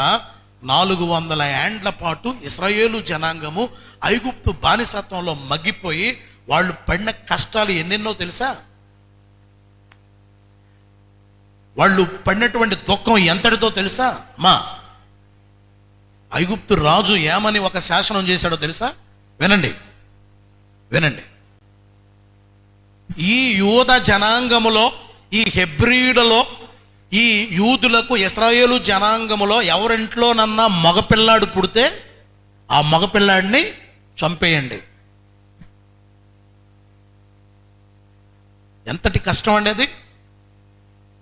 400 ఏండ్ల పాటు ఇశ్రాయేలు జనాంగము ఐగుప్తు బానిసత్వంలో మగ్గిపోయి వాళ్ళు పడిన కష్టాలు ఎన్నెన్నో తెలుసా? వాళ్ళు పడినటువంటి దుఃఖం ఎంతటితో తెలుసా? ఐగుప్తు రాజు ఏమని ఒక శాసనం చేశాడో తెలుసా? వినండి. ఈ యూద జనాంగములో, ఈ హెబ్రీయులలో, ఈ యూదులకు, ఇశ్రాయేలు జనాంగములో ఎవరింట్లోనన్నా మగపిల్లాడు పుడితే ఆ మగపిల్లాడిని చంపేయండి. ఎంతటి కష్టం అండి అది,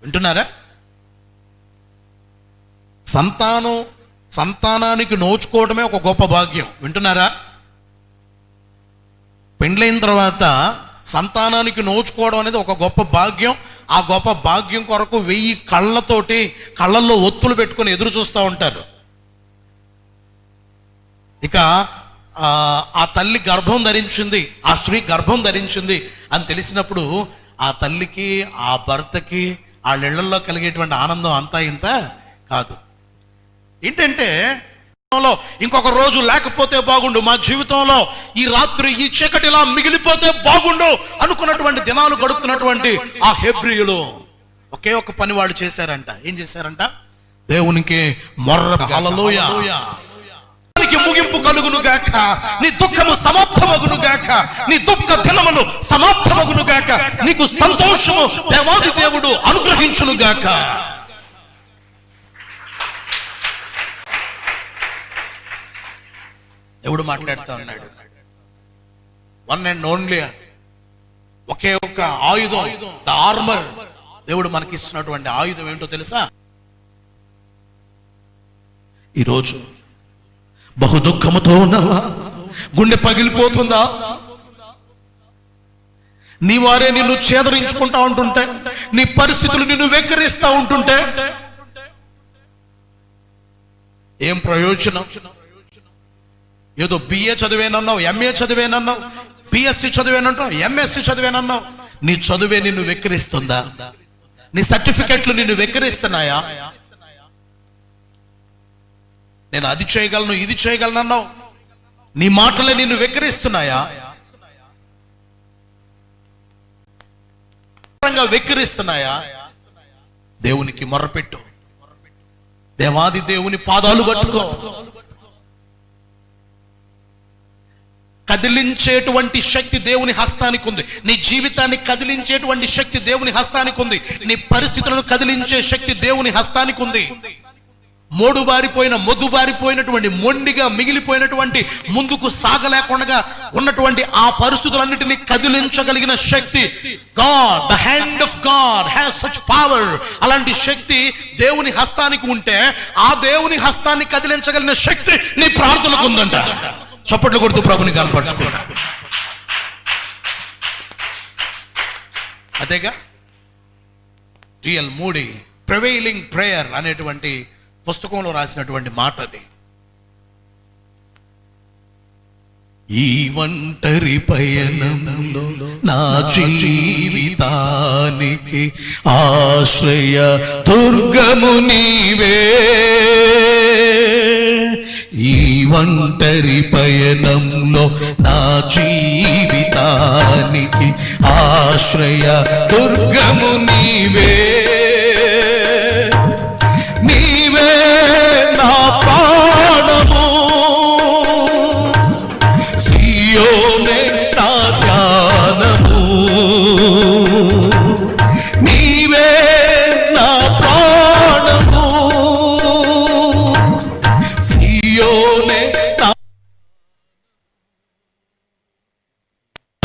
వింటున్నారా? సంతానానికి నోచుకోవడమే ఒక గొప్ప భాగ్యం, వింటున్నారా? పెండ్లైన తర్వాత సంతానానికి నోచుకోవడం అనేది ఒక గొప్ప భాగ్యం. ఆ గొప్ప భాగ్యం కొరకు 1000 కళ్ళతోటి కళ్ళల్లో ఒత్తులు పెట్టుకొని ఎదురు చూస్తూ ఉంటారు. ఇక ఆ తల్లి గర్భం ధరించింది, ఆ స్త్రీ గర్భం ధరించింది అని తెలిసినప్పుడు ఆ తల్లికి, ఆ భర్తకి, వాళ్ళ ఇళ్లలో కలిగేటువంటి ఆనందం అంతా ఇంత కాదు. ఏంటంటే ఇంకొక రోజు లేకపోతే బాగుండు, మా జీవితంలో ఈ రాత్రి ఈ చీకటిలా మిగిలిపోతే బాగుండు అనుకున్నటువంటి దినాలు గడుపుతున్నటువంటి ఆ హెబ్రీయులు ఒకే ఒక పని వాళ్ళు చేశారంట. ఏం చేశారంట? దేవునికి మొర్ర, హల్లెలూయా, ముగింపు కలుగును గాక, నీ దుఃఖము సమాప్తమగును గాక, నీ దుఃఖ దినములు సమాప్తమగును గాక, నీకు సంతోషము దేవాది దేవుడు అనుగ్రహించును గాక. దేవుడు మాట్లాడుతూ ఉన్నాడు. వన్ అండ్ ఓన్లీ, ఒకే ఒక ఆయుధం, ద ఆర్మర్. దేవుడు మనకి ఇస్తున్నటువంటి ఆయుధం ఏంటో తెలుసా? ఈరోజు బహు దుఃఖముతో ఉన్నావా? గుండె పగిలిపోతుందా? నీ వారే నిన్ను చేదరించుకుంటా ఉంటుంటే, నీ పరిస్థితులు నిన్ను వెక్కిరిస్తూ ఉంటుంటే ఏం ప్రయోజనం? ఏదో BA చదివేనన్నావు, MA చదివేనన్నావు, BSc చదివేనంటావు, MSc చదివేనన్నావు. నీ చదువే నిన్ను వెక్కిరిస్తుందా? నీ సర్టిఫికెట్లు నిన్ను వెక్కిరిస్తున్నాయా? నేను అది చేయగలను, ఇది చేయగలను అన్నావు, నీ మాటలే నిన్ను వెక్కిరిస్తున్నాయా? వెక్కిరిస్తున్నాయా? దేవునికి మొర్రపెట్టు, దేవాది దేవుని పాదాలు పట్టుకో. కదిలించేటువంటి శక్తి దేవుని హస్తానికి ఉంది. నీ జీవితాన్ని కదిలించేటువంటి శక్తి దేవుని హస్తానికి ఉంది. నీ పరిస్థితులను కదిలించే శక్తి దేవుని హస్తానికి ఉంది. మొద్దుబారిపోయినటువంటి, మొండిగా మిగిలిపోయినటువంటి, ముందుకు సాగలేకుండా ఉన్నటువంటి ఆ పరిస్థితులన్నిటినీ కదిలించగలిగిన శక్తి, God, the hand of God has such power. అలాంటి శక్తి దేవుని హస్తానికి ఉంటే ఆ దేవుని హస్తాన్ని కదిలించగలిగిన శక్తి నీ ప్రార్థనకు ఉందంట. చప్పట్లు కొడుతూ ప్రభుని కనపరచుకుంటా. అదేగా టిఎల్ మూడీ ప్రివైలింగ్ ప్రేయర్ అనేటువంటి పుస్తకంలో రాసినటువంటి మాట అది. ఈ ఒంటరి పయనంలో నా జీవితానికి ఆశ్రయ దుర్గము నీవే. ఈ ఒంటరి పయనంలో నా జీవితానికి ఆశ్రయ దుర్గము నీవే. నీవే నా ప్రాణము, సియోనే నా ధ్యానము. నీవే నా ప్రాణము, సియోనే నా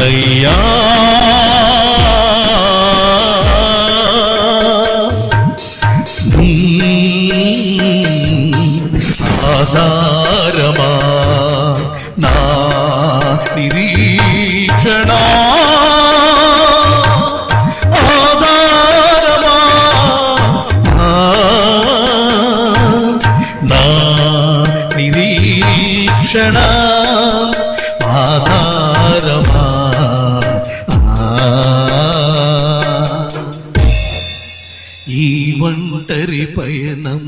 అయ్యా. ఆధారమా నా నిరీక్షణ, ఆధారమా నా నిరీక్షణ, ఆధారమా. ఈ ఒంటరి పయనం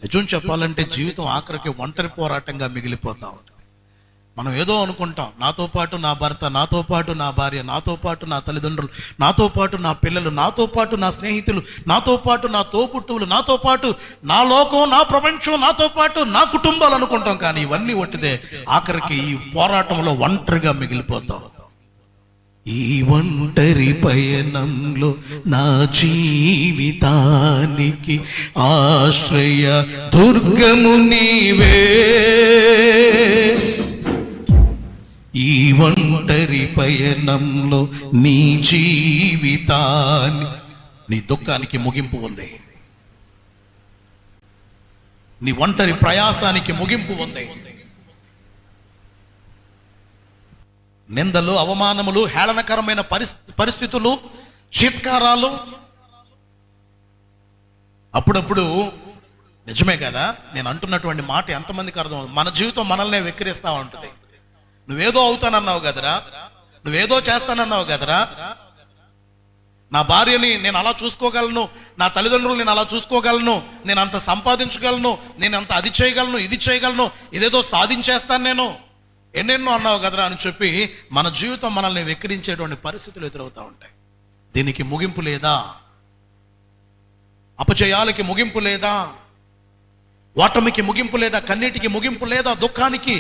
నిజం చెప్పాలంటే జీవితం ఆఖరికి ఒంటరి పోరాటంగా మిగిలిపోతా ఉంటుంది. మనం ఏదో అనుకుంటాం, నాతో పాటు నా భర్త, నాతో పాటు నా భార్య, నాతో పాటు నా తల్లిదండ్రులు, నాతో పాటు నా పిల్లలు, నాతో పాటు నా స్నేహితులు, నాతో పాటు నా తోబుట్టువులు, నాతో పాటు నా లోకం, నా ప్రపంచం, నాతో పాటు నా కుటుంబాలు అనుకుంటాం. కానీ ఇవన్నీ ఒట్టిదే. ఆఖరికి ఈ పోరాటంలో ఒంటరిగా మిగిలిపోతాం. ఈ ఒంటరి పయనంలో నా జీవితానికి ఆశ్రయ దుర్గము నీవే. ఈ ఒంటరి పయనంలో నీ జీవితాన్ని, నీ దుఃఖానికి ముగింపు ఉంది. నీ ఒంటరి ప్రయాసానికి ముగింపు ఉంది. నిందలు, అవమానములు, హేళనకరమైన పరిస్థితులు, చీత్కారాలు, అప్పుడప్పుడు నిజమే కదా నేను అంటున్నటువంటి మాట ఎంతమందికి అర్థం? మన జీవితం మనల్నే వెక్కిరిస్తూ ఉంటుంది. నువ్వేదో అవుతానన్నావు కదరా, నువ్వేదో చేస్తానన్నావు కదరా, నా భార్యని నేను అలా చూసుకోగలను, నా తల్లిదండ్రులు నేను అలా చూసుకోగలను, నేను అంత సంపాదించగలను, నేను అంత అది చేయగలను, ఇది చేయగలను, ఇదేదో సాధించేస్తాను నేను, ఎన్నెన్నో అన్నావు కదరా అని చెప్పి మన జీవితం మనల్ని వెక్కిరించేటువంటి పరిస్థితులు ఎదురవుతూ ఉంటాయి. దీనికి ముగింపు లేదా? అపజయాలకి ముగింపు లేదా? ఓటమికి ముగింపు లేదా? కన్నీటికి ముగింపు లేదా? దుఃఖానికి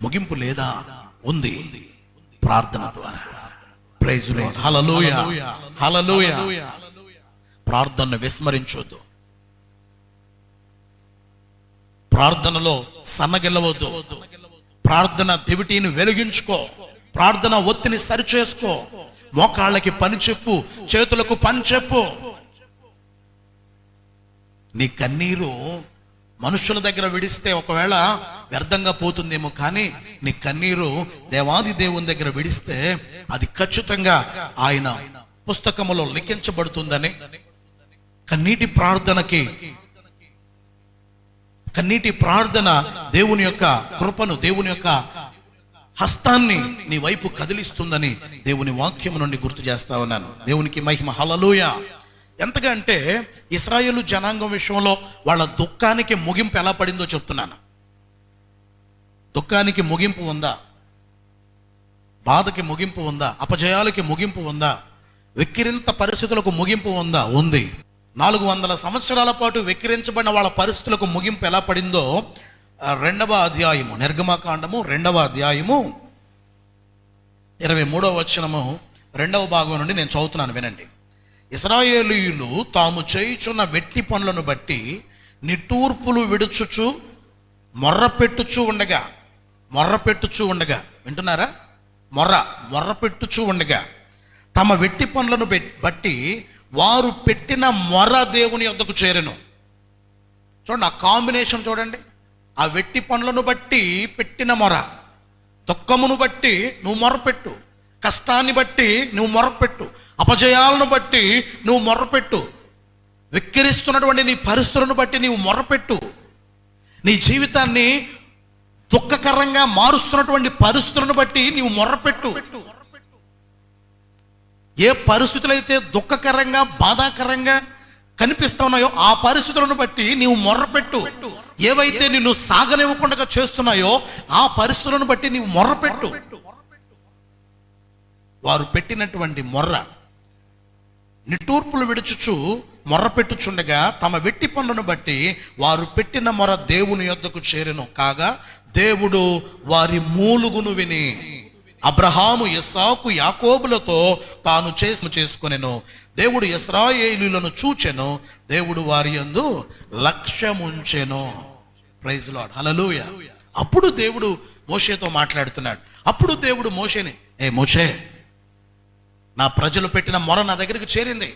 ముగింపు లేదా? ఉంది, ప్రార్థన ద్వారా. ప్రైజ్ లార్డ్, హల్లెలూయా, హల్లెలూయా. ప్రార్థనను విస్మరించొద్దు, ప్రార్థనలో సన్నగిల్లవద్దు, ప్రార్థన దివిటీని వెలిగించుకో, ప్రార్థన ఒత్తిని సరిచేసుకో, మోకాళ్ళకి పని చెప్పు, చేతులకు పని చెప్పు. నీ కన్నీరు మనుషుల దగ్గర విడిస్తే ఒకవేళ వ్యర్థంగా పోతుందేమో, కానీ నీ కన్నీరు దేవాది దేవుని దగ్గర విడిస్తే అది ఖచ్చితంగా ఆయన పుస్తకములో లిఖించబడుతుందని. కన్నీటి ప్రార్థన దేవుని యొక్క కృపను, దేవుని యొక్క హస్తాన్ని నీ వైపు కదిలిస్తుందని దేవుని వాక్యము నుండి గుర్తు చేస్తా ఉన్నాను. దేవునికి మహిమ, హల్లెలూయా. ఎంతగా అంటే ఇశ్రాయేలు జనాంగం విషయంలో వాళ్ళ దుఃఖానికి ముగింపు ఎలా పడిందో చెప్తున్నాను. దుఃఖానికి ముగింపు ఉందా? బాధకి ముగింపు ఉందా? అపజయాలకి ముగింపు ఉందా? వెక్కిరింత పరిస్థితులకు ముగింపు ఉందా? ఉంది. 400 సంవత్సరాల పాటు వెక్కిరించబడిన వాళ్ళ పరిస్థితులకు ముగింపు ఎలా పడిందో 2వ అధ్యాయము, నిర్గమకాండము 2వ అధ్యాయము 23వ వచనము 2వ భాగం నుండి నేను చదువుతున్నాను, వినండి. ఇశ్రాయేలీయులు తాము చేయుచున్న వెట్టి పనులను బట్టి నిట్టూర్పులు విడుచుచు మొర్రపెట్టుచు ఉండగా, వింటున్నారా? మొర్రపెట్టుచు ఉండగా తమ వెట్టి పనులను బట్టి వారు పెట్టిన మొర్ర దేవుని యొద్దకు చేరెను. చూడండి ఆ కాంబినేషన్, చూడండి. ఆ వెట్టి పనులను బట్టి పెట్టిన మొర, దుఃఖమును బట్టి నువ్వు మొరపెట్టు, కష్టాన్ని బట్టి నువ్వు మొరపెట్టు, అపజయాలను బట్టి నువ్వు మొర్రపెట్టు, వెక్కిరిస్తున్నటువంటి నీ పరిస్థితులను బట్టి నీవు మొర్రపెట్టు, నీ జీవితాన్ని దుఃఖకరంగా మారుస్తున్నటువంటి పరిస్థితులను బట్టి నీవు మొర్రపెట్టు. ఏ పరిస్థితులైతే దుఃఖకరంగా, బాధాకరంగా కనిపిస్తా ఉన్నాయో ఆ పరిస్థితులను బట్టి నీవు మొర్రపెట్టు. ఏవైతే నిన్ను సాగనివ్వకుండా చేస్తున్నాయో ఆ పరిస్థితులను బట్టి నీవు మొర్రపెట్టు. వారు పెట్టినటువంటి మొర్ర, నిట్టూర్పులు విడుచుచు మొర్రపెట్టుచుండగా తమ వెట్టి పనులను బట్టి వారు పెట్టిన మొర దేవుని యొద్దకు చేరెను. కాగా దేవుడు వారి మూలుగును విని అబ్రహాము, ఇస్సాకు, యాకోబులతో తాను చేసుకొనెను. దేవుడు ఇశ్రాయేలీయులను చూచెను, దేవుడు వారి యందు లక్ష్యముంచెను. ప్రైజ్ లార్డ్, హల్లెలూయా. అప్పుడు దేవుడు మోషేతో మాట్లాడుతున్నాడు. అప్పుడు దేవుడు మోషేని, మోషే, నా ప్రజలు పెట్టిన మొర నా దగ్గరికి చేరింది.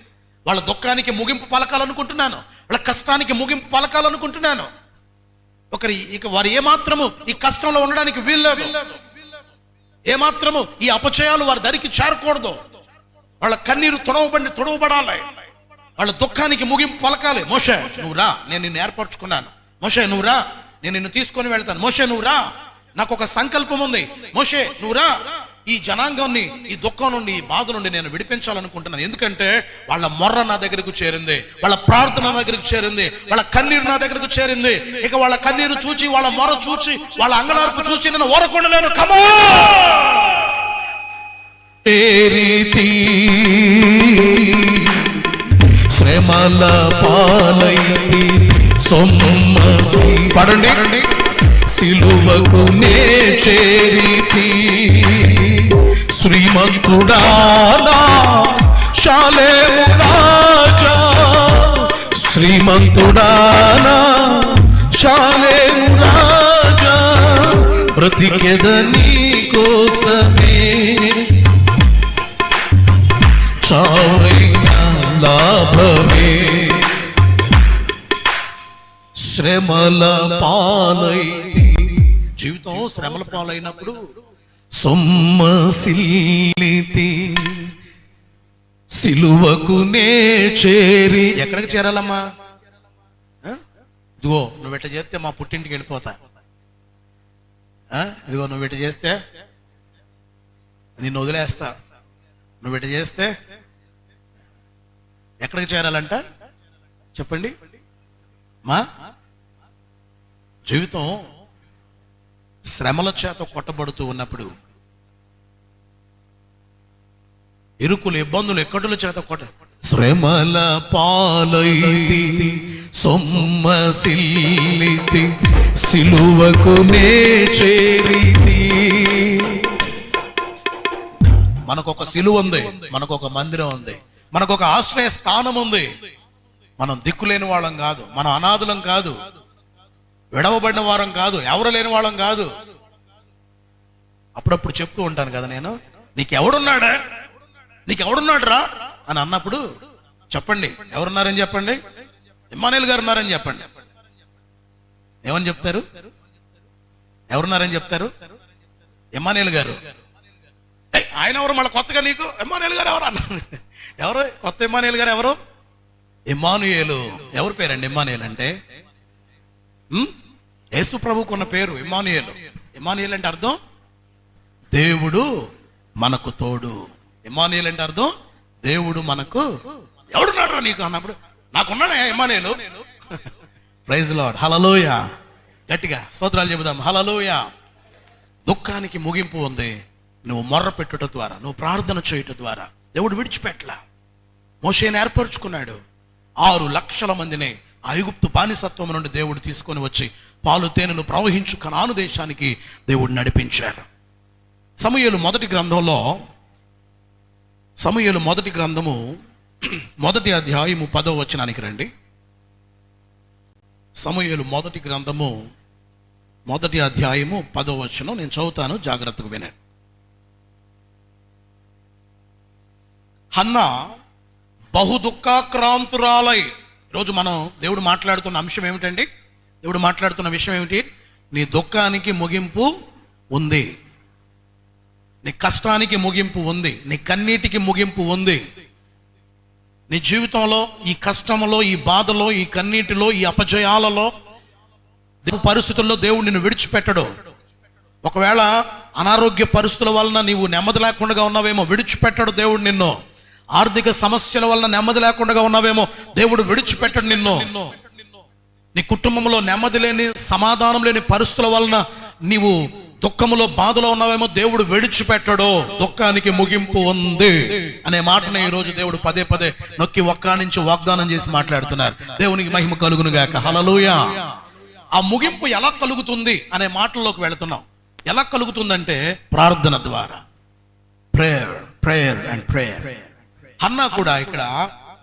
వాళ్ళ దుఃఖానికి ముగింపు పలకాలనుకుంటున్నాను, వాళ్ళ కష్టానికి ముగింపు పలకాలనుకుంటున్నాను. ఇక వారు ఏమాత్రము ఈ కష్టంలో ఉండడానికి వీల్లేదు, ఏమాత్రము ఈ అపచయాలు వారి దరికి చేరకూడదు. వాళ్ళ కన్నీరు తొడవబడాలి, వాళ్ళ దుఃఖానికి ముగింపు పలకాలి. మోషే నువ్వు రా, నేను నిన్ను ఏర్పరచుకున్నాను. మోషే నువ్వు రా, నేను నిన్ను తీసుకొని వెళ్తాను. మోషే నువ్వు రా, నాకు ఒక సంకల్పం ఉంది. మోషే నువ్వు రా, ఈ జనాంగాన్ని ఈ దుఃఖం నుండి, ఈ బాధ నుండి నేను విడిపించాలనుకుంటున్నాను. ఎందుకంటే వాళ్ళ మొర్ర నా దగ్గరకు చేరింది, వాళ్ళ ప్రార్థన నా దగ్గరకు చేరింది, వాళ్ళ కన్నీరు నా దగ్గరకు చేరింది. ఇక వాళ్ళ కన్నీరు చూచి, వాళ్ళ మొర చూచి, వాళ్ళ అంగలార్పు చూసి నేను ఓరకొండలేను. కమా శ్రమల పాలైతి సొమ్మసి పడండి, సిలువకు నే చేరితి శ్రీమంతుడానా షాలేము రాజా, శ్రీమంతుడానా షాలేము రాజా, బ్రతికెద నీ కోసమే చావైనా లాభమే. శ్రమల పాలైతి, జీవితం శ్రమల పాలైనప్పుడు సొమ్మసిల్లితి సిలువకు నే చేరి. ఎక్కడికి చేరాలమ్మా? ఇదిగో నువ్వు ఇట్ట చేస్తే మా పుట్టింటికి వెళ్ళిపోతా, ఇదిగో నువ్వు ఇట్ట చేస్తే నిన్ను వదిలేస్తా, నువ్వు ఇట్ట చేస్తే ఎక్కడికి చేరాలంట చెప్పండి మా? జీవితం శ్రమల చేత కొట్టబడుతూ ఉన్నప్పుడు, ఇరుకులు, ఇబ్బందులు, ఎక్కడుల చేత కొట్ట శ్రమల పాలైతి సొమ్మసిల్లితి సిలువకు నే చేరితి. మనకొక సిలువ ఉంది, మనకొక మందిరం ఉంది, మనకొక ఆశ్రయ స్థానం ఉంది. మనం దిక్కులేని వాళ్ళం కాదు, మనం అనాథులం కాదు, విడవబడిన వారం కాదు, ఎవరు లేని వాళ్ళం కాదు. అప్పుడప్పుడు చెప్తూ ఉంటాను కదా నేను, నీకెవడున్నాడా, నీకెవడున్నాడు రా అని అన్నప్పుడు చెప్పండి, ఎవరున్నారని చెప్పండి, ఇమ్మానుయేల్ గారు ఉన్నారని చెప్పండి. ఏమని చెప్తారు? ఎవరున్నారని చెప్తారు? ఇమ్మానుయేల్ గారు. ఆయన ఎవరు మళ్ళీ కొత్తగా నీకు? ఇమ్మానుయేల్ గారు ఎవరు అన్నారు. ఎవరు కొత్త ఇమ్మానుయేల్ గారు? ఎవరు? ఇమ్మానుయేలు. ఎవరి పేరండి ఇమ్మానుయేల్ అంటే? యేసు ప్రభువుకు ఉన్న పేరు ఇమ్మానుయేలు. ఇమ్మానుయేల్ అంటే అర్థం దేవుడు మనకు తోడు. ఇమ్మానుయేల్ అంటే అర్థం దేవుడు మనకు. ఎవడున్నాడు నీకు అన్నప్పుడు నాకున్నాడా ఇమ్మానుయేలు? ప్రైజ్ లార్డ్, హల్లెలూయా. గట్టిగా స్తోత్రాలు చెబుదాం, హల్లెలూయా. దుఃఖానికి ముగింపు ఉంది. నువ్వు మొర్ర పెట్టుట ద్వారా, నువ్వు ప్రార్థన చేయుట ద్వారా దేవుడు విడిచిపెట్టలా. మోషేని ఏర్పరచుకున్నాడు. 6 లక్షల మందిని ఐగుప్తు బానిసత్వం నుండి దేవుడు తీసుకొని వచ్చి పాలు తేనెలు ప్రవహించు కనాను దేశానికి దేవుడు నడిపించారు. సమూయేలు మొదటి గ్రంథంలో, సమూయేలు మొదటి గ్రంథము 1వ అధ్యాయము 10వ వచనానికి రండి. సమూయేలు మొదటి గ్రంథము 1వ అధ్యాయము 10వ వచనం నేను చదువుతాను, జాగ్రత్తగా వినండి. హన్నా బహు దుఃఖాక్రాంతురాలై. ఈరోజు మనం దేవుడు మాట్లాడుతున్న అంశం ఏమిటండి? దేవుడు మాట్లాడుతున్న విషయం ఏమిటి? నీ దుఃఖానికి ముగింపు ఉంది, నీ కష్టానికి ముగింపు ఉంది, నీ కన్నీటికి ముగింపు ఉంది. నీ జీవితంలో ఈ కష్టంలో, ఈ బాధలో, ఈ కన్నీటిలో, ఈ అపజయాలలో, పరిస్థితుల్లో దేవుడు నిన్ను విడిచిపెట్టడు. ఒకవేళ అనారోగ్య పరిస్థితుల వలన నీవు నెమ్మది లేకుండా ఉన్నావేమో, విడిచిపెట్టడు దేవుడు నిన్ను. ఆర్థిక సమస్యల వలన నెమ్మది లేకుండా ఉన్నావేమో, దేవుడు విడిచిపెట్టడు నిన్ను. నీ కుటుంబంలో నెమ్మది లేని, సమాధానం లేని పరిస్థితుల వలన నీవు దుఃఖములో, బాధలో ఉన్నావేమో, దేవుడు విడిచిపెట్టడు. దుఃఖానికి ముగింపు ఉంది అనే మాటను ఈ రోజు దేవుడు పదే పదే నొక్కి ఒక్క నుంచి వాగ్దానం చేసి మాట్లాడుతున్నారు. దేవునికి మహిమ కలుగును గాక, హల్లెలూయా. ఆ ముగింపు ఎలా కలుగుతుంది అనే మాటల్లోకి వెళుతున్నాం. ఎలా కలుగుతుందంటే ప్రార్థన ద్వారా. Prayer, prayer and prayer. Hannah కూడా ఇక్కడ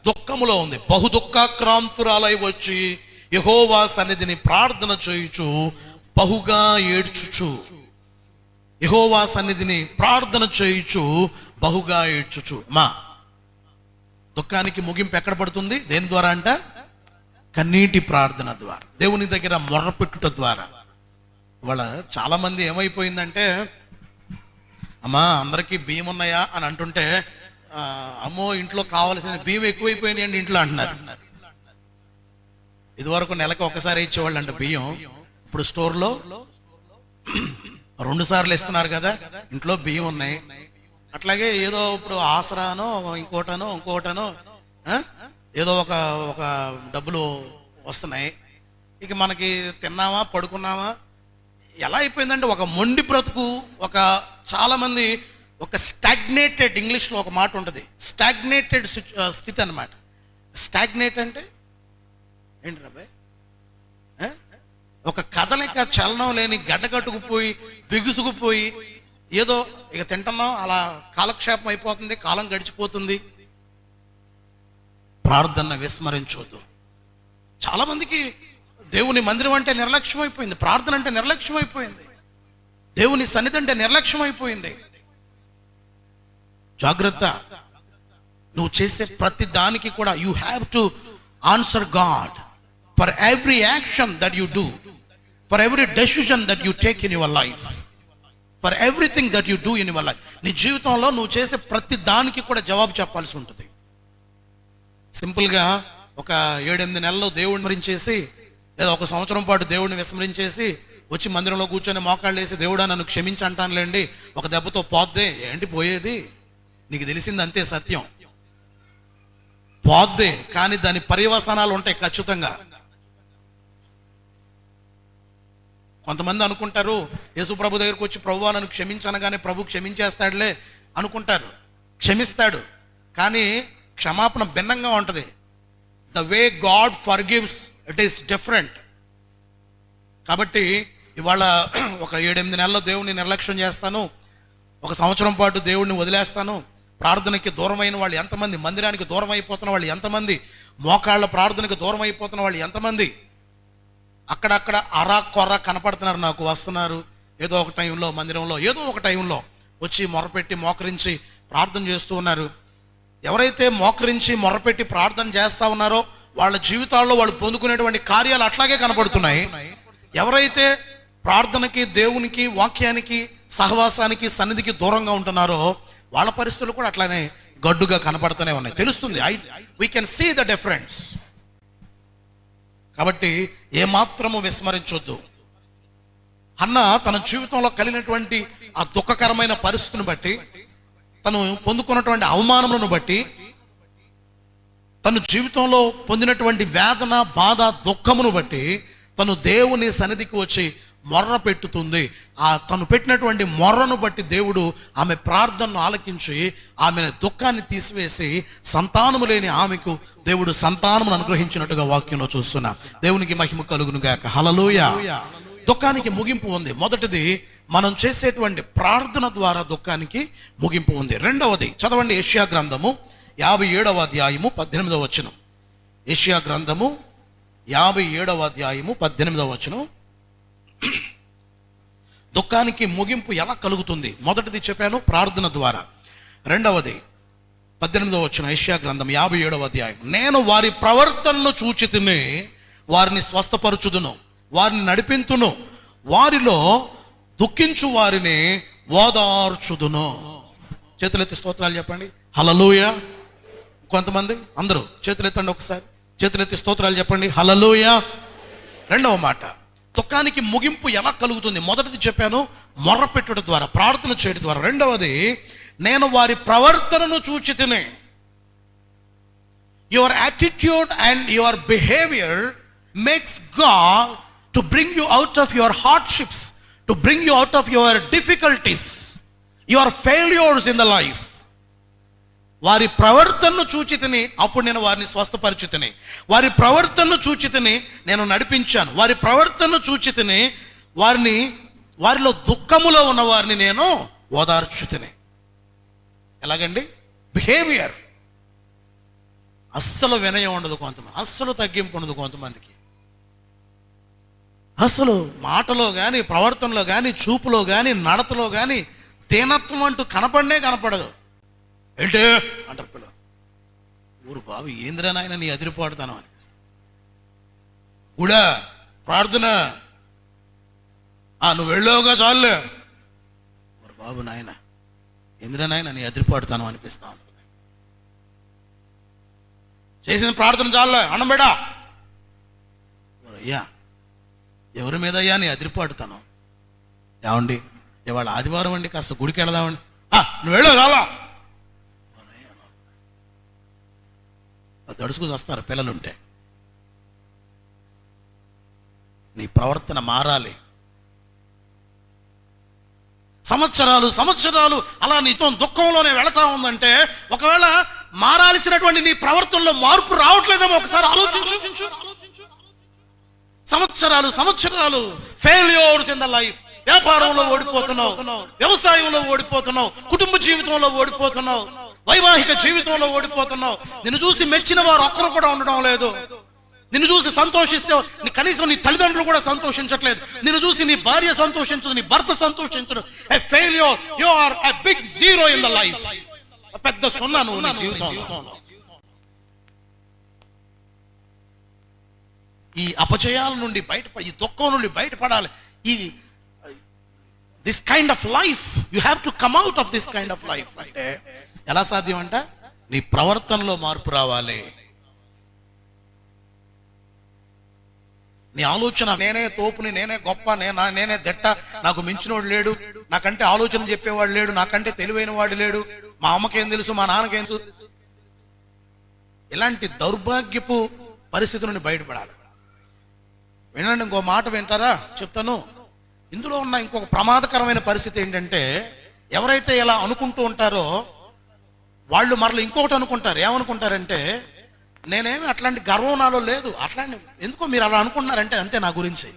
దుఃఖములో ఉంది. బహు దుఃఖాక్రాంతురాలై వచ్చి యెహోవా సన్నిధిని ప్రార్థన చేయుచు బహుగా ఏడ్చుచు. యెహోవా సన్నిధిని ప్రార్థన చేయుచు బహుగా ఏడ్చుచు. మా దుఃఖానికి ముగింపు ఎక్కడ పడుతుంది? దేని ద్వారా అంట? కన్నీటి ప్రార్థన ద్వారా, దేవుని దగ్గర మొర్రపెట్టుట ద్వారా. ఇవాళ చాలా మంది ఏమైపోయిందంటే, అమ్మా అందరికీ బియ్యం ఉన్నాయా అని అంటుంటే, అమ్మో ఇంట్లో కావాల్సిన బియ్యం ఎక్కువైపోయినాయి అండి ఇంట్లో అంటున్నారు. ఇదివరకు నెలకు ఒకసారి ఇచ్చేవాళ్ళు అంట బియ్యం, ఇప్పుడు స్టోర్లో 2 సార్లు ఇస్తున్నారు కదా, ఇంట్లో బియ్యం ఉన్నాయి. అట్లాగే ఏదో ఇప్పుడు ఆసరానో ఇంకోటనో ఆ? ఏదో ఒక ఒక డబ్బులు వస్తున్నాయి. ఇక మనకి తిన్నామా పడుకున్నామా ఎలా అయిపోయిందంటే ఒక మొండి బ్రతుకు. ఒక చాలామంది ఒక స్టాగ్నేటెడ్, ఇంగ్లీష్లో ఒక మాట ఉంటుంది, స్టాగ్నేటెడ్ స్థితి అన్నమాట. స్టాగ్నేట్ అంటే ఏంటి రాబాయ్? ఒక కదలిక, చలనం లేని, గడ్డగట్టుకుపోయి బిగుసుకుపోయి ఏదో ఇక తింటున్నాం, అలా కాలక్షేపం అయిపోతుంది, కాలం గడిచిపోతుంది. ప్రార్థన విస్మరించవద్దు. చాలామందికి దేవుని మందిరం అంటే నిర్లక్ష్యం అయిపోయింది, ప్రార్థన అంటే నిర్లక్ష్యం అయిపోయింది, దేవుని సన్నిధి అంటే నిర్లక్ష్యం అయిపోయింది. జాగ్రత్త. నువ్వు చేసే ప్రతి దానికి కూడా you have to answer God for every action that you do, for every decision that you take in your life, for everything that you do in your life. నీ జీవితంలో నువ్వు చేసే ప్రతి దానికి కూడా జవాబు చెప్పాల్సి ఉంటుంది. సింపుల్గా ఒక 7-8 నెలలు దేవుడిని విస్మరించేసి, లేదా 1 సంవత్సరం పాటు దేవుడిని విస్మరించేసి వచ్చి మందిరంలో కూర్చొని మోకాళ్ళు వేసి దేవుడా నన్ను క్షమించి అంటానులేండి, ఒక దెబ్బతో పోద్దే. ఏంటి పోయేది? నీకు తెలిసింది అంతే సత్యం, పోద్దే. కానీ దాని పర్యవసానాలు ఉంటాయి ఖచ్చితంగా. కొంతమంది అనుకుంటారు యేసు ప్రభు దగ్గరికి వచ్చి ప్రభువా నన్ను క్షమించనగానే ప్రభు క్షమించేస్తాడులే అనుకుంటారు. క్షమిస్తాడు, కానీ క్షమాపణ భిన్నంగా ఉంటుంది. The way God forgives it is different. కాబట్టి ఇవాళ ఒక 7-8 నెలల్లో దేవుడిని నిర్లక్ష్యం చేస్తాను, 1 సంవత్సరం పాటు దేవుడిని వదిలేస్తాను. ప్రార్థనకి దూరమైన వాళ్ళు ఎంతమంది, మందిరానికి దూరం అయిపోతున్న వాళ్ళు ఎంతమంది, మోకాళ్ళ ప్రార్థనకి దూరం అయిపోతున్న వాళ్ళు ఎంతమంది, అక్కడక్కడ అరా కొర్ర కనపడుతున్నారు నాకు, వస్తున్నారు ఏదో ఒక టైంలో మందిరంలో, ఏదో ఒక టైంలో వచ్చి మొరపెట్టి మోకరించి ప్రార్థన చేస్తూ ఉన్నారు. ఎవరైతే మోకరించి మొరపెట్టి ప్రార్థన చేస్తూ ఉన్నారో వాళ్ళ జీవితాల్లో వాళ్ళు పొందుకునేటువంటి కార్యాలు అట్లాగే కనపడుతున్నాయి. ఎవరైతే ప్రార్థనకి, దేవునికి, వాక్యానికి, సహవాసానికి, సన్నిధికి దూరంగా ఉంటున్నారో వాళ్ళ పరిస్థితులు కూడా అట్లానే గడ్డుగా కనపడుతూనే ఉన్నాయి. తెలుస్తుంది, we can see the difference. కాబట్టి ఏమాత్రము విస్మరించొద్దు. హన్నా తన జీవితంలో కలిగినటువంటి ఆ దుఃఖకరమైన పరిస్థితిని బట్టి, తను పొందుకున్నటువంటి అవమానములను బట్టి, తను జీవితంలో పొందినటువంటి వేదన, బాధ, దుఃఖమును బట్టి తను దేవుని సన్నిధికి వచ్చి మొర్ర పెట్టుతుంది. ఆ తను పెట్టినటువంటి మొర్రను బట్టి దేవుడు ఆమె ప్రార్థనను ఆలకించి ఆమె దుఃఖాన్ని తీసివేసి సంతానము లేని ఆమెకు దేవుడు సంతానమును అనుగ్రహించినట్టుగా వాక్యంలో చూస్తున్నా. దేవునికి మహిమ కలుగును గాక. హల్లెలూయా. దుఃఖానికి ముగింపు ఉంది. మొదటిది, మనం చేసేటువంటి ప్రార్థన ద్వారా దుఃఖానికి ముగింపు ఉంది. రెండవది చదవండి, యెషయా గ్రంథము 57వ అధ్యాయము 18వ వచనం. యెషయా గ్రంథము 57వ అధ్యాయము 18వ వచనం. దుఃఖానికి ముగింపు ఎలా కలుగుతుంది? మొదటిది చెప్పాను, ప్రార్థన ద్వారా. రెండవది 18వ వచనం, యెషయా గ్రంథం 57వ అధ్యాయం. నేను వారి ప్రవర్తనను చూచితిని, వారిని స్వస్థపరచుదును, వారిని నడిపింతును, వారిలో దుఃఖించు వారిని ఓదార్చుదును. చేతులెత్తి స్తోత్రాలు చెప్పండి. హల్లెలూయా. కొంతమంది అందరూ చేతులెత్తండి ఒకసారి. చేతులెత్తి స్తోత్రాలు చెప్పండి. హల్లెలూయా. రెండవ మాట, దుఃఖానికి ముగింపు ఎలా కలుగుతుంది? మొదటిది చెప్పాను, మొర్ర పెట్టుట ద్వారా, ప్రార్థన చేయడం ద్వారా. రెండవది, నేను వారి ప్రవర్తనను చూచితిని. Your attitude and your behaviour makes God to bring you out of your hardships, to bring you out of your difficulties, your failures in the life. వారి ప్రవర్తనను చూచితిని, అప్పుడు నేను వారిని స్వస్థపరిచితిని. వారి ప్రవర్తనను చూచితిని, నేను నడిపించాను. వారి ప్రవర్తనను చూచితిని, వారిలో దుఃఖములో ఉన్న వారిని నేను ఓదార్చుతిని. ఎలాగండి? బిహేవియర్. అస్సలు వినయం ఉండదు కొంతమంది, అస్సలు తగ్గింపు ఉండదు కొంతమందికి. అసలు మాటలో కానీ, ప్రవర్తనలో కానీ, చూపులో కానీ, నడతలో కానీ దీనత్వం అంటూ కనపడదు. ఏంటే అంటారు పిల్లలు. ఊరు బాబు ఏంద్రా నాయన నీ అదిరిపాడుతాను అనిపిస్తుంది. కూడా ప్రార్థన నువ్వు వెళ్ళావుగా చాలులే. ఊరు బాబు నాయన ఏంద్రా నాయన నీ అదిరిపాడుతాను అనిపిస్తా ఉంటుంది. చేసిన ప్రార్థన చాలులే, అన్నం బేడా. అయ్యా ఎవరి మీద అయ్యా నీ అదిరిపాడుతాను? ఏమండి, ఇవాళ ఆదివారం అండి, కాస్త గుడికి వెళదామండి. నువ్వు వెళ్ళు రాలా, దడుచుకు వస్తారు పిల్లలుంటే. నీ ప్రవర్తన మారాలి. సంవత్సరాలు సంవత్సరాలు అలా నీతో దుఃఖంలోనే వెళతా ఉందంటే ఒకవేళ మారాల్సినటువంటి నీ ప్రవర్తనలో మార్పు రావట్లేదేమో ఒకసారి ఆలోచించు. సంవత్సరాలు సంవత్సరాలు ఫెయిల్యూర్స్ ఇన్ ద లైఫ్. వ్యాపారంలో ఓడిపోతున్నావు, వ్యవసాయంలో ఓడిపోతున్నావు, కుటుంబ జీవితంలో ఓడిపోతున్నావు, వైవాహిక జీవితంలో ఓడిపోతున్నావు. నిన్ను చూసి మెచ్చిన వారు ఒక్కరు కూడా ఉండడం లేదు. నిన్ను చూసి సంతోషిస్తే కనీసం నీ తల్లిదండ్రులు కూడా సంతోషించట్లేదు. నిన్ను చూసి నీ భార్య సంతోషించదు, నీ భర్త సంతోషించడు. A failure, you are a big zero in the life. పెద్ద సున్నా నువ్వు నీ జీవితంలో. ఈ అపజయాల నుండి బయటపడి, ఈ దుఃఖం నుండి బయటపడాలి. ఈ this kind of life, you have to come out of this kind of life. అంటే ఎలా సాధ్యం అంట? నీ ప్రవర్తనలో మార్పు రావాలి. నీ ఆలోచన నేనే తోపుని, నేనే గొప్ప, నేనే దెట్ట, నాకు మించినోడు లేడు, నాకంటే ఆలోచన చెప్పేవాడు లేడు, నాకంటే తెలివైన వాడు లేడు, మా అమ్మకేం తెలుసు, మా నాన్నకేం తెలుసు. ఇలాంటి దౌర్భాగ్యపు పరిస్థితి నుండి బయటపడాలి. వినండి, ఇంకో మాట వింటారా? చెప్తాను. ఇందులో ఉన్న ఇంకొక ప్రమాదకరమైన పరిస్థితి ఏంటంటే, ఎవరైతే ఇలా అనుకుంటూ ఉంటారో వాళ్ళు మరలా ఇంకొకటి అనుకుంటారు. ఏమనుకుంటారంటే, నేనేమి అట్లాంటి గర్వం నాలో లేదు, అట్లాంటి ఎందుకో మీరు అలా అనుకుంటున్నారంటే అంతే, నా గురించి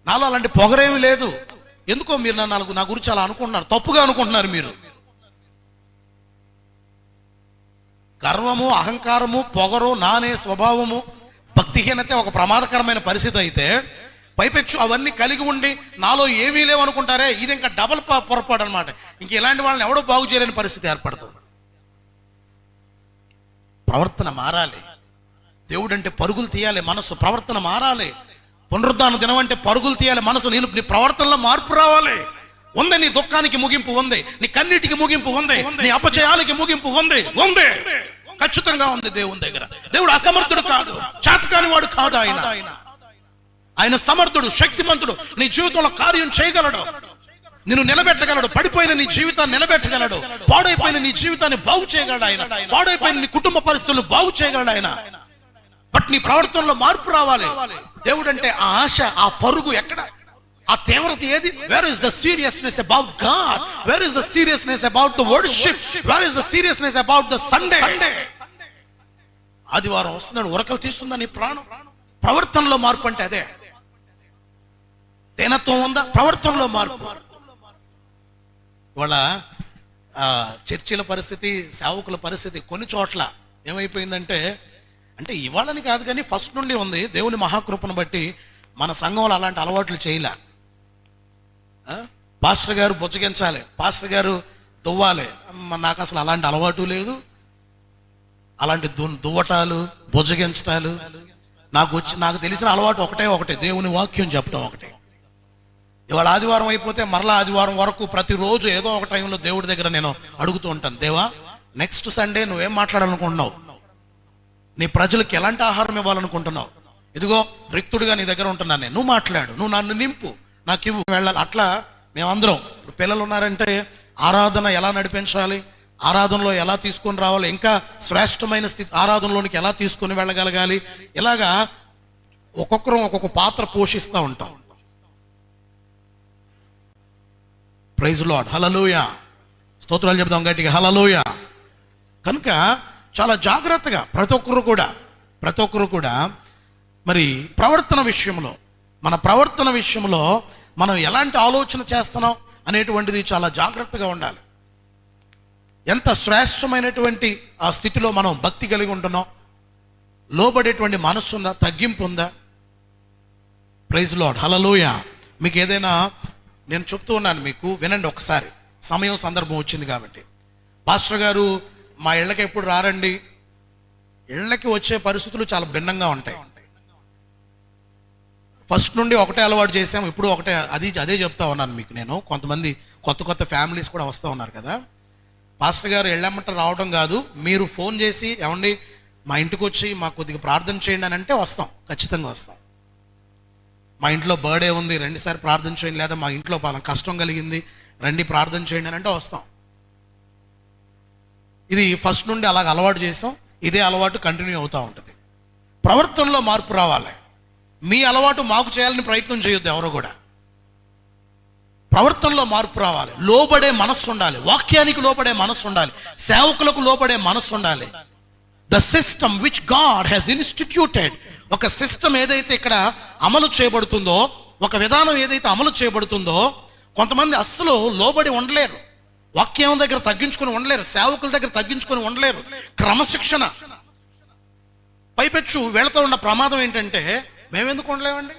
నాలో అలాంటి పొగరేమి లేదు, ఎందుకో మీరు నా గురించి అలా అనుకుంటున్నారు, తప్పుగా అనుకుంటున్నారు మీరు. గర్వము, అహంకారము, పొగరు, నానే స్వభావము, భక్తిహీనత ఒక ప్రమాదకరమైన పరిస్థితి అయితే, పైపెచ్చు అవన్నీ కలిగి ఉండి నాలో ఏమీ లేవు అనుకుంటారే, ఇది ఇంకా డబల్ పొరపాటు అనమాట. ఇంక ఇలాంటి వాళ్ళని ఎవడో బాగు చేయలేని పరిస్థితి ఏర్పడుతుంది. ప్రవర్తన మారాలి. దేవుడు అంటే పరుగులు తీయాలి, మనసు ప్రవర్తన మారాలి. పునరుద్ధాన దినం అంటే పరుగులు తీయాలి మనసు. నీ ప్రవర్తనలో మార్పు రావాలి. ఉంది నీ దుఃఖానికి ముగింపు ఉంది, నీ కన్నీటికి ముగింపు ఉంది, నీ అపజయాలకి ముగింపు ఉంది. ఖచ్చితంగా ఉంది దేవుని దగ్గర. దేవుడు అసమర్థుడు కాదు, చేతకాని వాడు కాదు. ఆయన సమర్థుడు, శక్తిమంతుడు. నీ జీవితంలో కార్యం చేయగలడు, నిన్ను నిలబెట్టగలడు. పడిపోయిన నీ జీవితాన్ని నిలబెట్టగలడు, పాడైపోయిన నీ జీవితాన్ని బాగు చేయగలడు ఆయన, పాడైపోయిన నీ కుటుంబ పరిస్థితులను బాగు చేయగలడు ఆయన. బట్ నీ ప్రవర్తనలో మార్పు రావాలి. దేవుడు అంటే ఆ ఆశ, ఆ పరుగు ఎక్కడ, ఆ తీవ్రత ఏది? Where is the seriousness about God? Where is the seriousness about the worship? Where is the seriousness about the Sunday? ఆదివారం వస్తుందని ఉరకలు తీస్తుందా నీ ప్రాణం? ప్రవర్తనలో మార్పు అంటే అదే. దేనత్వం ఉందా? ప్రవర్తనలో మార్పు. ఇవాళ చర్చిల పరిస్థితి, సేవకుల పరిస్థితి కొన్ని చోట్ల ఏమైపోయిందంటే, అంటే ఇవాళని కాదు కానీ ఫస్ట్ నుండి ఉంది. దేవుని మహాకృపను బట్టి మన సంఘంలో అలాంటి అలవాట్లు చేయలే. పాస్టర్ గారు బుజ్జగించాలి, పాస్టర్ గారు దువ్వాలి. నాకు అసలు అలాంటి అలవాటు లేదు. అలాంటి దువ్వటాలు, బుజ్జగించటాలు నాకు తెలిసిన అలవాటు ఒకటే, దేవుని వాక్యం చెప్పడం ఒకటే. ఇవాళ ఆదివారం అయిపోతే మరలా ఆదివారం వరకు ప్రతిరోజు ఏదో ఒక టైంలో దేవుడి దగ్గర నేను అడుగుతూ ఉంటాను, దేవా నెక్స్ట్ సండే నువ్వేం మాట్లాడాలనుకుంటున్నావు, నీ ప్రజలకు ఎలాంటి ఆహారం ఇవ్వాలనుకుంటున్నావు, ఇదిగో రిక్తుడిగా నీ దగ్గర ఉంటున్నాను నేను, నువ్వు మాట్లాడు, నువ్వు నన్ను నింపు, నాకు ఇవ్వు, వెళ్ళాలి. అట్లా మేమందరం, ఇప్పుడు పిల్లలు ఉన్నారంటే ఆరాధన ఎలా నడిపించాలి, ఆరాధనలో ఎలా తీసుకొని రావాలి, ఇంకా శ్రేష్టమైన స్థితి ఆరాధనలోనికి ఎలా తీసుకొని వెళ్ళగలగాలి, ఇలాగా ఒక్కొక్కరం ఒక్కొక్క పాత్ర పోషిస్తూ ఉంటాం. ప్రైజ్ లార్డ్, హల్లెలూయా, స్తోత్రాలు చెప్తాం గట్టిగా, హల్లెలూయా. కనుక చాలా జాగ్రత్తగా ప్రతి ఒక్కరు కూడా మరి మన ప్రవర్తన విషయంలో మనం ఎలాంటి ఆలోచన చేస్తున్నాం అనేటువంటిది చాలా జాగ్రత్తగా ఉండాలి. ఎంత శ్రేష్టమైనటువంటి ఆ స్థితిలో మనం భక్తి కలిగి ఉంటున్నాం, లోబడేటువంటి మనస్సు ఉందా, తగ్గింపు ఉందా? ప్రైజ్ లార్డ్, హల్లెలూయా. మీకు ఏదైనా నేను చెప్తూ ఉన్నాను, మీకు వినండి ఒకసారి, సమయం సందర్భం వచ్చింది కాబట్టి. పాస్టర్ గారు మా ఇళ్ళకి ఎప్పుడు రారండి, ఇళ్ళకి వచ్చే పరిస్థితులు చాలా భిన్నంగా ఉంటాయి. ఫస్ట్ నుండి ఒకటే అలవాటు చేసాము, ఇప్పుడు ఒకటే, అదే చెప్తా ఉన్నాను మీకు నేను. కొంతమంది కొత్త ఫ్యామిలీస్ కూడా వస్తూ ఉన్నారు కదా. పాస్టర్ గారు ఎళ్ళమంట రావడం కాదు, మీరు ఫోన్ చేసి ఏమండి మా ఇంటికి వచ్చి మాకు కొద్దిగా ప్రార్థన చేయండి అని అంటే వస్తాం, ఖచ్చితంగా వస్తాం. మా ఇంట్లో బర్త్డే ఉంది రండి సార్ ప్రార్థన చేయండి, లేదా మా ఇంట్లో పలానా కష్టం కలిగింది రండి ప్రార్థన చేయండి అని అంటే వస్తాం. ఇది ఫస్ట్ నుండి అలాగ అలవాటు చేసాం, ఇదే అలవాటు కంటిన్యూ అవుతూ ఉంటుంది. ప్రవర్తనలో మార్పు రావాలి. మీ అలవాటు మాకు చేయాలని ప్రయత్నం చేయొద్దు ఎవరో కూడా. ప్రవర్తనలో మార్పు రావాలి. లోబడే మనస్సు ఉండాలి, వాక్యానికి లోబడే మనస్సు ఉండాలి, సేవకులకు లోబడే మనస్సు ఉండాలి. The system which God has ఇన్స్టిట్యూటెడ్, ఒక సిస్టమ్ ఏదైతే ఇక్కడ అమలు చేయబడుతుందో, ఒక విధానం ఏదైతే అమలు చేయబడుతుందో, కొంతమంది అస్సలు లోబడి ఉండలేరు, వాక్యం దగ్గర తగ్గించుకొని ఉండలేరు, సేవకుల దగ్గర తగ్గించుకొని ఉండలేరు. క్రమశిక్షణ పైపెచ్చు వెళుతూ ఉన్న ప్రమాదం ఏంటంటే, మేమెందుకు ఉండలేమండి,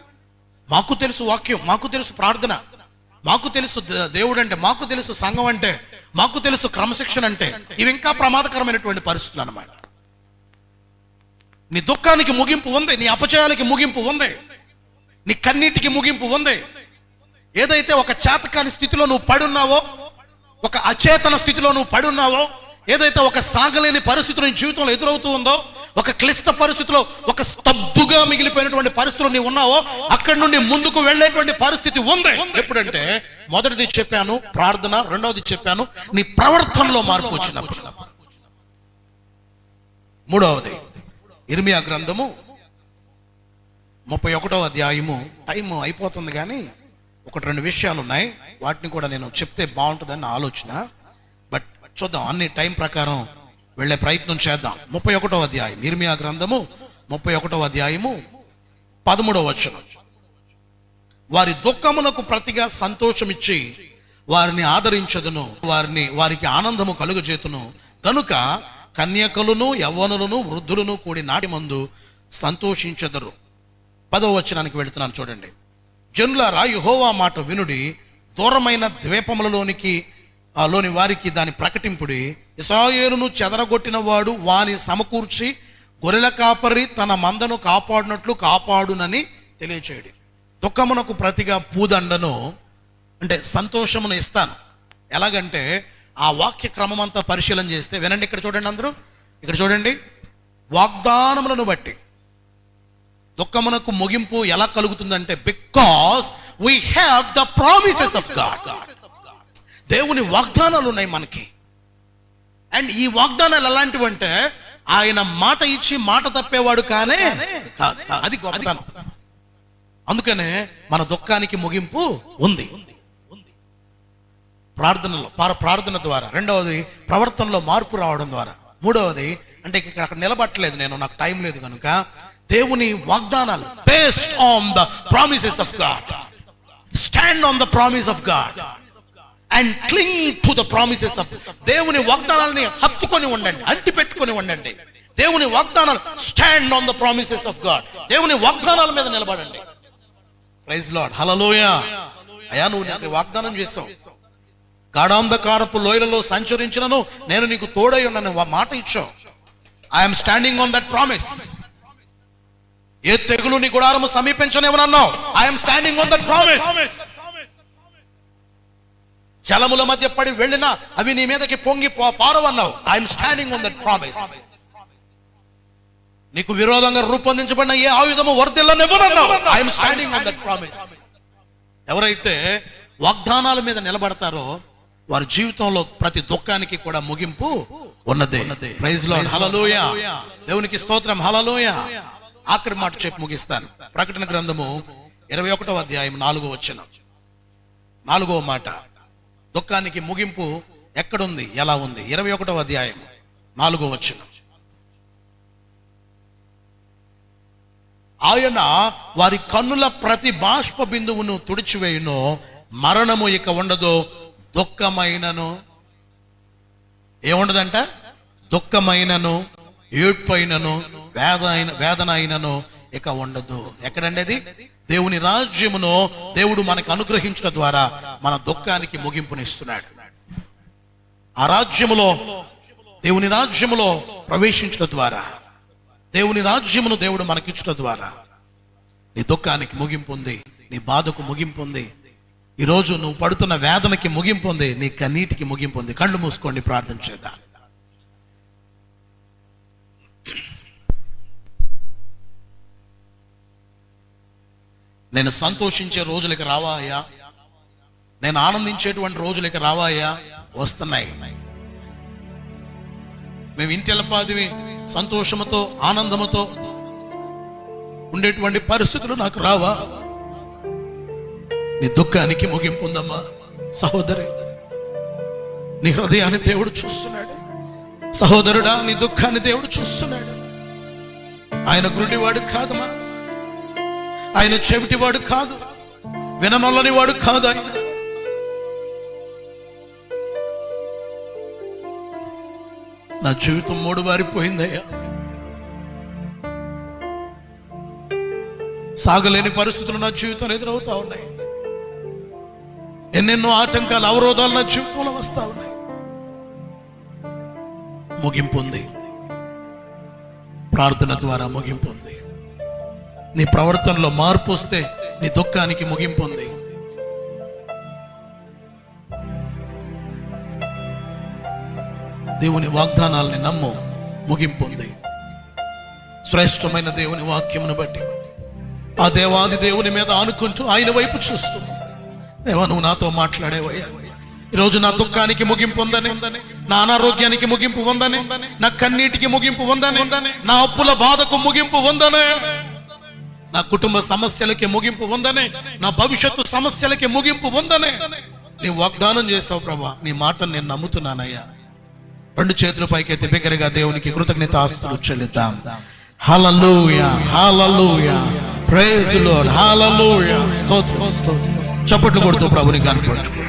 మాకు తెలుసు వాక్యం, మాకు తెలుసు ప్రార్థన, మాకు తెలుసు దేవుడు అంటే, మాకు తెలుసు సంఘం అంటే, మాకు తెలుసు క్రమశిక్షణ అంటే. ఇవి ఇంకా ప్రమాదకరమైనటువంటి పరిస్థితులు అన్నమాట. నీ దుఃఖానికి ముగింపు ఉంది, నీ అపజయాలకి ముగింపు ఉంది, నీ కన్నీటికి ముగింపు ఉంది. ఏదైతే ఒక చేతకాని స్థితిలో నువ్వు పడున్నావో, ఒక అచేతన స్థితిలో నువ్వు పడున్నావో, ఏదైతే ఒక సాగలేని పరిస్థితి నీ జీవితంలో ఎదురవుతూ ఉందో, ఒక క్లిష్ట పరిస్థితిలో, ఒక స్తబ్దుగా మిగిలిపోయినటువంటి పరిస్థితిలో నీవు ఉన్నావో, అక్కడి నుండి ముందుకు వెళ్ళేటువంటి పరిస్థితి ఉంది. ఎప్పుడంటే మొదటిది చెప్పాను ప్రార్థన, రెండవది చెప్పాను నీ ప్రవర్తనలో మార్పు వచ్చినప్పుడు. మూడవది ఇర్మియా గ్రంథము 31వ అధ్యాయము. టైం అయిపోతుంది కానీ ఒకటి రెండు విషయాలు ఉన్నాయి, వాటిని కూడా నేను చెప్తే బాగుంటుందని నా ఆలోచన. బట్ చూద్దాం, అన్ని టైం ప్రకారం వెళ్ళే ప్రయత్నం చేద్దాం. 31వ అధ్యాయం ఇర్మియా గ్రంథము 31వ అధ్యాయము 13వ వచనం. వారి దుఃఖమునకు ప్రతిగా సంతోషమిచ్చి వారిని ఆదరించదును, వారికి ఆనందము కలుగజేతును. కనుక కన్యకలను యవ్వనులను వృద్ధులను కూడి నాటి మందు సంతోషించెదరు. 10వ వచనానికి వెళుతున్నాను చూడండి. జనులారా యెహోవా మాట వినుడి, దూరమైన ద్వీపములలోనికి లోని వారికి దాన్ని ప్రకటింపుడి. ఇశ్రాయేలును చెదరగొట్టిన వాడు వాని సమకూర్చి గొర్రెల కాపరి తన మందను కాపాడినట్లు కాపాడునని తెలియచేయడు. దుఃఖమునకు ప్రతిగా పూదండను అంటే సంతోషమును ఇస్తాను. ఎలాగంటే ఆ వాక్య క్రమం అంతా పరిశీలన చేస్తే, వినండి, ఇక్కడ చూడండి, అందరూ ఇక్కడ చూడండి. వాగ్దానములను బట్టి దుఃఖమునకు ముగింపు ఎలా కలుగుతుందంటే, because we have the promises of God. దేవుని వాగ్దానాలు ఉన్నాయి మనకి. అండ్ ఈ వాగ్దానాలు ఎలాంటివంటే, ఆయన మాట ఇచ్చి మాట తప్పేవాడు కానే, అది గొప్పతనం. అందుకనే మన దుఃఖానికి ముగింపు ఉంది ప్రార్థనలో, ప్రార్థన ద్వారా. రెండవది ప్రవర్తనలో మార్పు రావడం ద్వారా. మూడవది అంటే ఇక్కడ అక్కడ నిలబట్టలేదు నేను, నాకు టైం లేదు కనుక, దేవుని వాగ్దానాలు based on the promises of God. Stand on the promise of God and క్లింగ్ to the promises of. దేవుని వాగ్దానాలని హత్తుకొని ఉండండి, అంటి పెట్టుకొని ఉండండి. దేవుని వాగ్దానాలు, stand on the promises of God. దేవుని వాగ్దానాల మీద నిలబడండి. ప్రైజ్ లార్డ్, హల్లెలూయా. అయ్యా, నువ్వు నాకు వాగ్దానం చేసావు, గాఢాంధకారపు లోయలలో సంచరించినను నేను నీకు తోడై ఉన్నాను మాట ఇచ్చావు. I'm standing on that promise. ఏ తెగులు నీ గుడారము సమీపించనివ్వనన్నావు. I'm standing on that promise. జలముల మధ్య పడి వెళ్ళినా అవి నీ మీదకి పొంగి పారవన్నావు. I'm standing on that promise. నీకు విరోధంగా రూపొందించబడిన ఏ ఆయుధము వర్ధిల్లనివ్వనన్నావు. I'm standing on that promise. ఎవరైతే వాగ్దానాల మీద నిలబడతారో వారి జీవితంలో ప్రతి దుఃఖానికి కూడా ముగింపు ఉన్నదే. ప్రైజ్ లార్డ్, హల్లెలూయా. దేవునికి స్తోత్రం, హల్లెలూయా. ఆఖరి మాట చెప్పి ముగిస్తాను. ప్రకటన గ్రంథము 21వ అధ్యాయం 4వ వచనం, 4వ మాట. దుఃఖానికి ముగింపు ఎక్కడుంది, ఎలా ఉంది? 21వ అధ్యాయం 4వ వచనం. ఆయన వారి కన్నుల ప్రతి బాష్ప బిందువును తుడిచివేయును, మరణము ఇక ఉండదు, దుఃఖమైనను ఏముండదంట, దుఃఖమైనను ఏడ్పైనను వేదన అయినను ఇక ఉండదు. ఎక్కడండి అది? దేవుని రాజ్యమును దేవుడు మనకు అనుగ్రహించడం ద్వారా మన దుఃఖానికి ముగింపునిస్తున్నాడు. ఆ రాజ్యములో, దేవుని రాజ్యములో ప్రవేశించడం ద్వారా, దేవుని రాజ్యమును దేవుడు మనకిచ్చడం ద్వారా నీ దుఃఖానికి ముగింపు ఉంది, నీ బాధకు ముగింపు ఉంది. ఈరోజు నువ్వు పడుతున్న వేదనకి ముగింపు ఉంది, నీ కన్నీటికి ముగింపు ఉంది. కళ్ళు మూసుకోండి, ప్రార్థన చేద్దాం. నేను సంతోషించే రోజులకి రావాయా? నేను ఆనందించేటువంటి రోజులకి రావాయా? వస్తున్నాయి. మేము ఇంటిల్లిపాదివి సంతోషముతో ఆనందముతో ఉండేటువంటి పరిస్థితులు నాకు రావా? నీ దుఃఖానికి ముగింపు ఉందమ్మా సహోదరి. నీ హృదయాన్ని దేవుడు చూస్తున్నాడు. సహోదరుడా, నీ దుఃఖాన్ని దేవుడు చూస్తున్నాడు. ఆయన గురుడివాడు కాదమ్మా, ఆయన చెవిటివాడు కాదు, విననొల్లని వాడు కాదు. ఆయన నా జీవితం మూడుబారిపోయిందయ్యా, సాగలేని పరిస్థితులు నా జీవితంలో ఎదురవుతా ఉన్నాయి. ఎన్నెన్నో ఆటంకాలు, అవరోధాలు నా జీవితంలో వస్తా ఉన్నాయి. ముగింపు ఉంది, ప్రార్థన ద్వారా ముగింపు ఉంది. నీ ప్రవర్తనలో మార్పు వస్తే నీ దుఃఖానికి ముగింపు ఉంది. దేవుని వాగ్దానాలని నమ్ము, ముగింపు ఉంది. శ్రేష్టమైన దేవుని వాక్యమును బట్టి ఆ దేవాది దేవుని మీద ఆనుకుంటూ ఆయన వైపు చూస్తూ, దేవా నువ్వు నాతో మాట్లాడేవయ్యా, ఈరోజు నా దుఃఖానికి ముగింపు ఉందని, నా అనారోగ్యానికి ముగింపు ఉందని, నా కన్నీటికి ముగింపు ఉందని, నా అప్పుల బాధకు ముగింపు ఉందని, నా కుటుంబ సమస్యలకి ముగింపు ఉందని, నా భవిష్యత్తు సమస్యలకి ముగింపు ఉందని నీ వాగ్దానం చేసావు ప్రభా. నీ మాటను నేను నమ్ముతున్నానయ్యా. రెండు చేతుల పైకెత్తి బిగ్గరగా దేవునికి కృతజ్ఞతాస్తుతులు చెల్లిద్దాం. హల్లెలూయా, హల్లెలూయా, ప్రైజ్ ది లార్డ్, హల్లెలూయా. స్తోత్రం, స్తోత్రం. చప్పట్లు కొడుతూ ప్రభుని కనపరచుకో.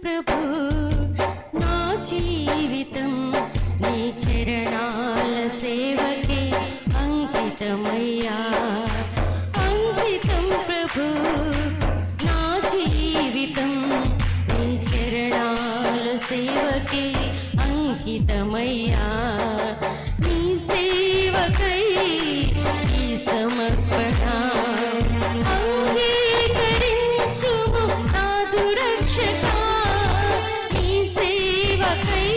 ప్రభు నా జీవితం నీ చరణాల సేవకే అంకితమయ్యా. అంకితం ప్రభు నా జీవితం నీ చరణాల సేవకే అంకితమయ్యా. నీ సేవకై ఈ సమర్పణ అంగీకరించుము నాదు రక్షక. నీ సేవకై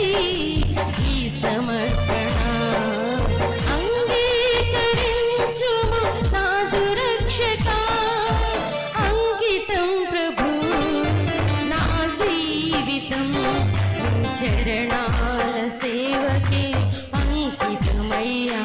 ఈ సమర్పణ అంగీకరించుము నాదు రక్షక. అంకితం ప్రభు నా జీవితం చరణాల సేవకే అంకితమయ్యా.